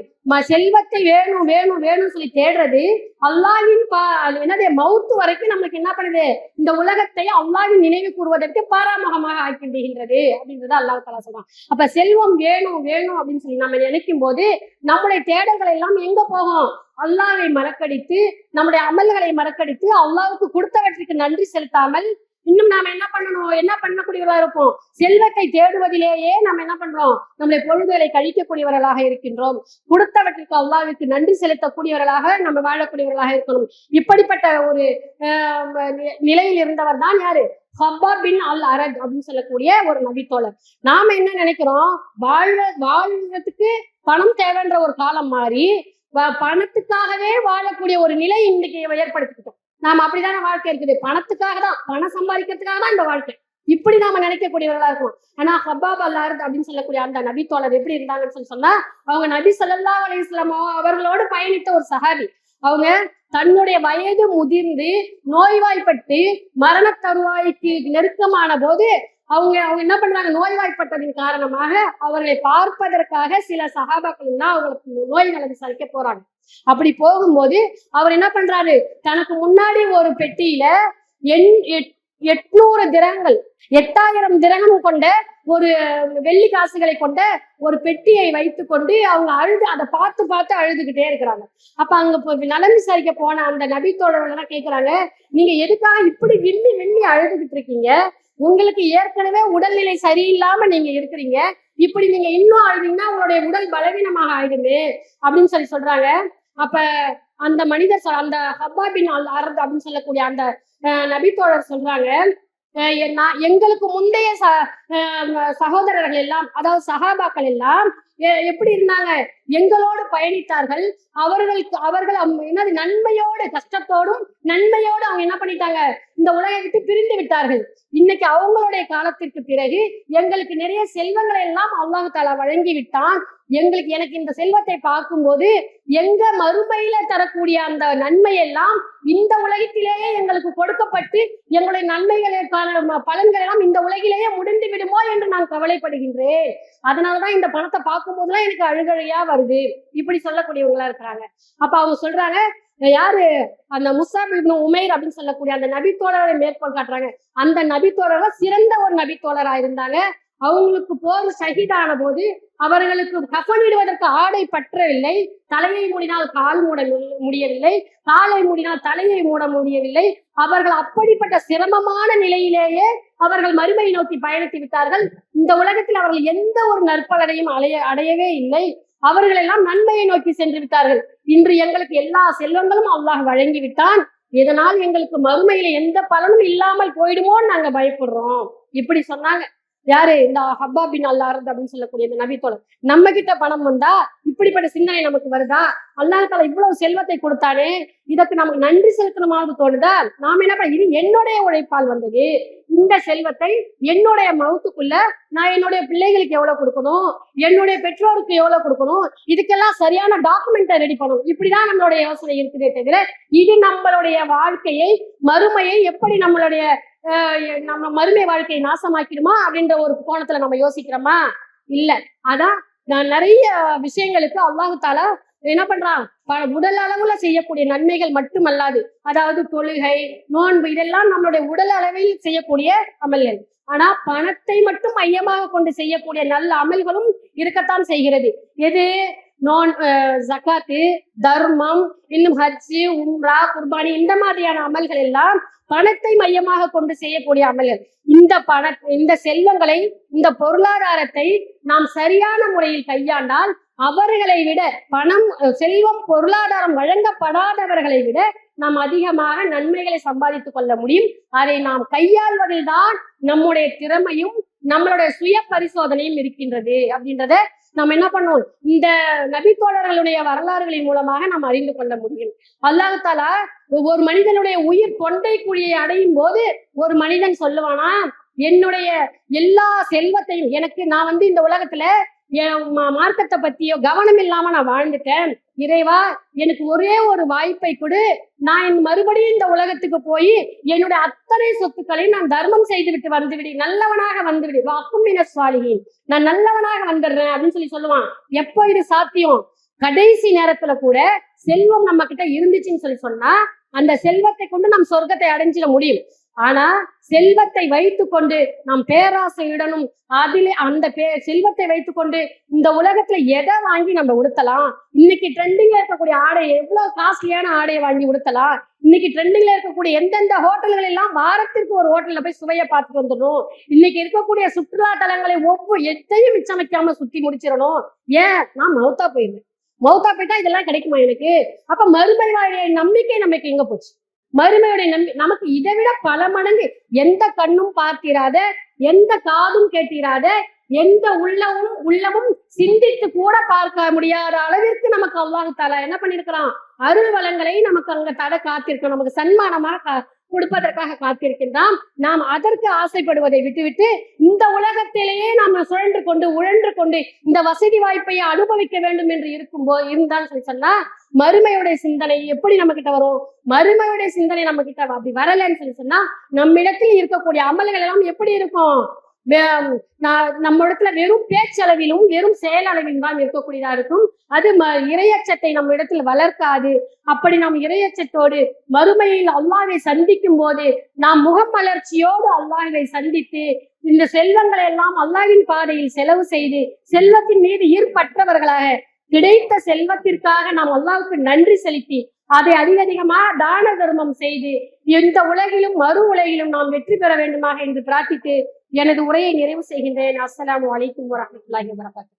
S2: செல்வத்தை வேணும் வேணும் வேணும் சொல்லி தேடுறது அல்லாஹ்வின் மௌத்து வரைக்கும் நம்மளுக்கு என்ன பண்ணுது, இந்த உலகத்தை அல்லாஹ்வின் நினைவு கூறுவதற்கு பாராமுகமாக ஆக்கிவிடுகின்றது அப்படின்றத அல்லாஹ் தஆலா சொல்றான். அப்ப செல்வம் வேணும் வேணும் அப்படின்னு சொல்லி நம்ம நினைக்கும் போது நம்முடைய தேடல்கள் எல்லாம் எங்க போகும், அல்லாஹ்வை மறக்கடித்து, நம்முடைய அமல்களை மறக்கடித்து, அல்லாஹ்வுக்கு கொடுத்தவற்றுக்கு நன்றி செலுத்தாமல் இன்னும் நாம என்ன பண்ணக்கூடியவர்களா இருப்போம், செல்வத்தை தேடுவதிலேயே நம்ம என்ன பண்றோம், நம்முடைய பொழுதுகளை கழிக்கக்கூடியவர்களாக இருக்கின்றோம். கொடுத்தவற்றுக்கு அல்லாஹ்வுக்கு நன்றி செலுத்தக்கூடியவர்களாக நம்ம வாழக்கூடியவர்களாக இருக்கணும். இப்படிப்பட்ட ஒரு நிலையில் இருந்தவர் தான் யாரு, ஹப்பாப் பின் அல் அரத் அப்படின்னு சொல்லக்கூடிய ஒரு நபித்தோழர். நாம என்ன நினைக்கிறோம், வாழ்றதுக்கு பணம் தேவைன்ற ஒரு காலம் மாறி பணத்துக்காகவே வாழக்கூடிய ஒரு நிலை இன்னைக்கு ஏற்படுத்திக்கிட்டோம். நாம அப்படிதான வாழ்க்கை இருக்குது, பணத்துக்காக தான், பணம் சம்பாதிக்கிறதுக்காக தான் இந்த வாழ்க்கை, இப்படி நாம நினைக்கக்கூடியவர்களா இருக்கும். ஆனா ஹப்பாப் அல் அரத் அப்படின்னு சொல்லக்கூடிய அந்த நபித்தோழர் எப்படி இருந்தாங்கன்னு சொன்னா, அவங்க நபி ஸல்லல்லாஹு அலைஹி வஸல்லம் அவர்களோடு பயணித்த ஒரு சஹாபி. அவங்க தன்னுடைய வயது முதிர்ந்து நோய்வாய்ப்பட்டு மரண தருவாய்க்கு நெருக்கமான போது அவங்க என்ன பண்றாங்க, நோய்வாய்ப்பட்டதின் காரணமாக அவர்களை பார்ப்பதற்காக சில சகாபாக்கள் எல்லாம் அவங்களுக்கு நோய் நலம் விசாரிக்க போறாங்க. அப்படி போகும்போது அவர் என்ன பண்றாரு, தனக்கு முன்னாடி ஒரு பெட்டியில 800 திரகங்கள் 8000 திரகம் கொண்ட ஒரு வெள்ளி காசுகளை கொண்ட ஒரு பெட்டியை வைத்துக் கொண்டு அவங்க அதை பார்த்து பார்த்து அழுதுகிட்டே இருக்கிறாங்க. அப்ப அங்க நலம் விசாரிக்க போன அந்த நபி தோழர்கள் கேட்கிறாங்க, நீங்க எதுக்காக இப்படி விண்ணி விண்ணி அழுதுகிட்டு இருக்கீங்க? உங்களுக்கு ஏற்கனவே உடல்நிலை சரியில்லாம நீங்க இருக்கிறீங்க, இப்படி நீங்க இன்னும் அழுதீங்கன்னா உங்களுடைய உடல் பலவீனமாக ஆயிடுமே அப்படின்னு சொல்றாங்க. அப்ப அந்த மனிதர் அந்த ஹப்பா பின் அல் அர்த் அப்படின்னு சொல்லக்கூடிய அந்த நபித்தோழர் சொல்றாங்க, எங்களுக்கு முந்தைய சகோதரர்கள் எல்லாம், அதாவது சஹாபாக்கள் எல்லாம் எப்படி இருந்தாங்க, எங்களோடு பயணித்தார்கள். அவர்கள் என்னது நன்மையோடு, கஷ்டத்தோடும் நன்மையோடு அவங்க என்ன பண்ணிட்டாங்க, இந்த உலகை விட்டு பிரிந்து விட்டார்கள். இன்னைக்கு அவங்களுடைய காலத்திற்கு பிறகு எங்களுக்கு நிறைய செல்வங்களை எல்லாம் அல்லாஹ் தஆலா வழங்கி விட்டான். எனக்கு இந்த செல்வத்தை பார்க்கும்போது எங்க மறுமையில தரக்கூடிய அந்த நன்மை எல்லாம் இந்த உலகத்திலேயே எங்களுக்கு கொடுக்கப்பட்டு எங்களுடைய நன்மைகளுக்கான பலன்கள் எல்லாம் இந்த உலகிலேயே முடிந்து விடுமோ என்று நான் கவலைப்படுகின்றேன். அதனாலதான் இந்த பணத்தை பார்க்கும் போதுலாம் எனக்கு அழுகழையா வருது, இப்படி சொல்லக்கூடியவங்களா இருக்கிறாங்க. அப்ப அவங்க சொல்றாங்க, யாரு அந்த முஸாப் இப்னு உமைர் அப்படின்னு சொல்லக்கூடிய அந்த நபித்தோழரை மேற்கோள் காட்டுறாங்க. அந்த நபித்தோழர்கள் சிறந்த ஒரு நபித்தோழரா இருந்தாங்க. அவங்களுக்கு போர் ஷஹீதான போது அவர்களுக்கு கஃனிடுவதற்கு ஆடை பற்றவில்லை. தலையை மூடினால் கால் மூட முடியவில்லை, காலை மூடினால் தலையை மூட முடியவில்லை. அவர்கள் அப்படிப்பட்ட சிரமமான நிலையிலேயே அவர்கள் மறுமையை நோக்கி பயணித்து விட்டார்கள். இந்த உலகத்தில் அவர்கள் எந்த ஒரு நற்பலனையும் அடையவே இல்லை. அவர்கள் எல்லாம் நன்மையை நோக்கி சென்று விட்டார்கள். இன்று எங்களுக்கு எல்லா செல்வங்களும் அல்லாஹ் வழங்கி விட்டான், இதனால் எங்களுக்கு மறுமையில எந்த பலனும் இல்லாமல் போயிடுமோன்னு நாங்க பயப்படுறோம், இப்படி சொன்னாங்க. யாரு, இந்த ஹப்பா பின் அல் அர்த் அப்படின்னு சொல்லக்கூடிய இந்த நபித்தோழர். நம்ம கிட்ட பணம் வந்தா இப்படிப்பட்ட சிந்தனை நமக்கு வருதா? அல்லாஹ் தஆலா இவ்வளவு செல்வத்தை கொடுத்தானே, இதற்கு நமக்கு நன்றி செலுத்தணுமாவது தோணுதா? நாம என்ன பண்ண, இது என்னுடைய உழைப்பால் வந்தது, இந்த செல்வத்தை என்னுடைய மவுத்துக்குள்ள நான் என்னுடைய பிள்ளைகளுக்கு எவ்வளவு கொடுக்கணும், என்னுடைய பெற்றோருக்கு எவ்வளவு கொடுக்கணும், இதுக்கெல்லாம் சரியான டாக்குமெண்ட்டை ரெடி பண்ணணும். இப்படிதான் நம்மளுடைய யோசனை இருக்குதே தவிர இது நம்மளுடைய வாழ்க்கையை, மறுமையை எப்படி நம்மளுடைய நம்ம மறுமை வாழ்க்கையை நாசமாக்கிடுமா அப்படின்ற ஒரு கோணத்துல நம்ம யோசிக்கிறோமா? இல்ல. அதான் நான் நிறைய விஷயங்களுக்கு அல்லாஹ் தஆலா என்ன பண்றான், உடல் அளவுல செய்யக்கூடிய நன்மைகள் மட்டுமல்லாது, அதாவது தொழுகை, நோன்பு, இதெல்லாம் நம்மளுடைய உடல் அளவில் செய்யக்கூடிய அமல்கள். ஆனா பணத்தை மட்டும் மையமாக கொண்டு செய்யக்கூடிய நல்ல அமல்களும் இருக்கத்தான் செய்கிறது. எது? ஜகாத்து, தர்மம், இன்னும் ஹஜ்ஜு, உம்ரா, குர்பானி, இந்த மாதிரியான அமல்கள் எல்லாம் பணத்தை மையமாக கொண்டு செய்யக்கூடிய அமல்கள். இந்த செல்வங்களை, இந்த பொருளாதாரத்தை நாம் சரியான முறையில் கையாண்டால் அவர்களை விட, பணம், செல்வம், பொருளாதாரம் வழங்கப்படாதவர்களை விட நாம் அதிகமாக நன்மைகளை சம்பாதித்துக் கொள்ள முடியும். அதை நாம் கையாள்வதில் தான் நம்முடைய திறமையும் நம்மளுடைய சுய பரிசோதனையும் இருக்கின்றது அப்படின்றத நம்ம என்ன பண்ணுவோம், இந்த நபித்தோழர்களுடைய வரலாறுகளின் மூலமாக நாம் அறிந்து கொள்ள முடியும். அல்லாஹ் தஆலா ஒரு மனிதனுடைய உயிர் தொண்டை குழியை அடையும் போது ஒரு மனிதன் சொல்லுவானா, என்னுடைய எல்லா செல்வத்தையும், நான் இந்த உலகத்துல மார்க்கத்தை பத்தியோ கவனம் இல்லாம நான் வாழ்ந்துட்டேன், இறைவா எனக்கு ஒரே ஒரு வாய்ப்பை கொடு, நான் மறுபடியும் இந்த உலகத்துக்கு போய் என்னுடைய அத்தனை சொத்துக்களை நான் தர்மம் செய்து விட்டு வந்துவிடு, நல்லவனாக வந்துவிடு, வாக்குமின சுவாலிகின், நான் நல்லவனாக வந்துடுறேன் அப்படின்னு சொல்லுவான். எப்போ இது சாத்தியம்? கடைசி நேரத்துல கூட செல்வம் நம்ம கிட்ட இருந்துச்சுன்னு சொன்னா அந்த செல்வத்தை கொண்டு நாம் சொர்க்கத்தை அடைஞ்சிட முடியும். ஆனா செல்வத்தை வைத்துக்கொண்டு நாம் பேராசையுடனும் அந்த செல்வத்தை வைத்துக்கொண்டு இந்த உலகத்துல எதை வாங்கி நம்ம உடுத்தலாம், இன்னைக்கு ட்ரெண்டிங்ல இருக்கக்கூடிய ஆடை, எவ்வளவு காஸ்ட்லியான ஆடையை வாங்கி உடுத்தலாம், இன்னைக்கு ட்ரெண்டிங்ல இருக்கக்கூடிய எந்தெந்த ஹோட்டல்கள் எல்லாம் வாரத்திற்கு ஒரு ஹோட்டல்ல போய் சுவையை பார்த்துட்டு வந்துடணும், இன்னைக்கு இருக்கக்கூடிய சுற்றுலா தலங்களை எதையும் மிச்சம் வைக்காம சுத்தி முடிச்சிடணும். ஏன்? நான் மௌத்தா போயிட்டா இதெல்லாம் கிடைக்குமா எனக்கு? அப்ப மறுமை வாழிய நம்பிக்கை நமக்கு எங்க போச்சு? மறுமையுடைய நமக்கு இதை விட பல மடங்கு எந்த கண்ணும் பார்த்திராத, எந்த காதும் கேட்டிராத, எந்த உள்ளமும் சிந்தித்து கூட பார்க்க முடியாத அளவிற்கு நமக்கு அல்லாஹ் தஆலா என்ன பண்ணிருக்கிறான், அருள் வளங்களை நமக்கு அங்க காத்திருக்கோம், நமக்கு சன்மானமாக கொடுப்பதற்காக காத்திருக்கின்றான். நாம் அதற்கு ஆசைப்படுவதை விட்டுவிட்டு இந்த உலகத்திலேயே நாம உழன்று கொண்டு இந்த வசதி வாய்ப்பை அனுபவிக்க வேண்டும் என்று இருந்தான்னு சொன்னா மறுமையுடைய சிந்தனை எப்படி நம்ம கிட்ட வரும்? மறுமையுடைய சிந்தனை நம்ம கிட்ட அப்படி வரலன்னு சொன்னா நம்மிடத்தில் இருக்கக்கூடிய அமல்கள் எல்லாம் எப்படி இருக்கும்? நம்ம இடத்துல வெறும் பேச்சளவிலும் வெறும் செயலளவிலும் தான் இருக்கக்கூடியதா இருக்கும். அது இறையச்சத்தை நம்ம இடத்துல வளர்க்காது. அப்படி நாம் இறையச்சத்தோடு மறுமையில் அல்லாஹ்வை சந்திக்கும் போது நாம் முகமலர்ச்சியோடு அல்லாஹ்வை சந்தித்து இந்த செல்வங்களை எல்லாம் அல்லாஹ்வின் பாதையில் செலவு செய்து செல்வத்தின் மீது ஈர்ப்பற்றவர்களாக கிடைத்த செல்வத்திற்காக நாம் அல்லாஹ்வுக்கு நன்றி செலுத்தி அதை அதிகமா தான தர்மம் செய்து இந்த உலகிலும் மறு உலகிலும் நாம் வெற்றி பெற வேண்டுமாக என்று பிரார்த்தித்து எனது உரையை நிறைவு செய்கின்றேன். அஸ்ஸலாமு அலைக்கும் வரஹ்மத்துல்லாஹி வபரகாத்துஹு.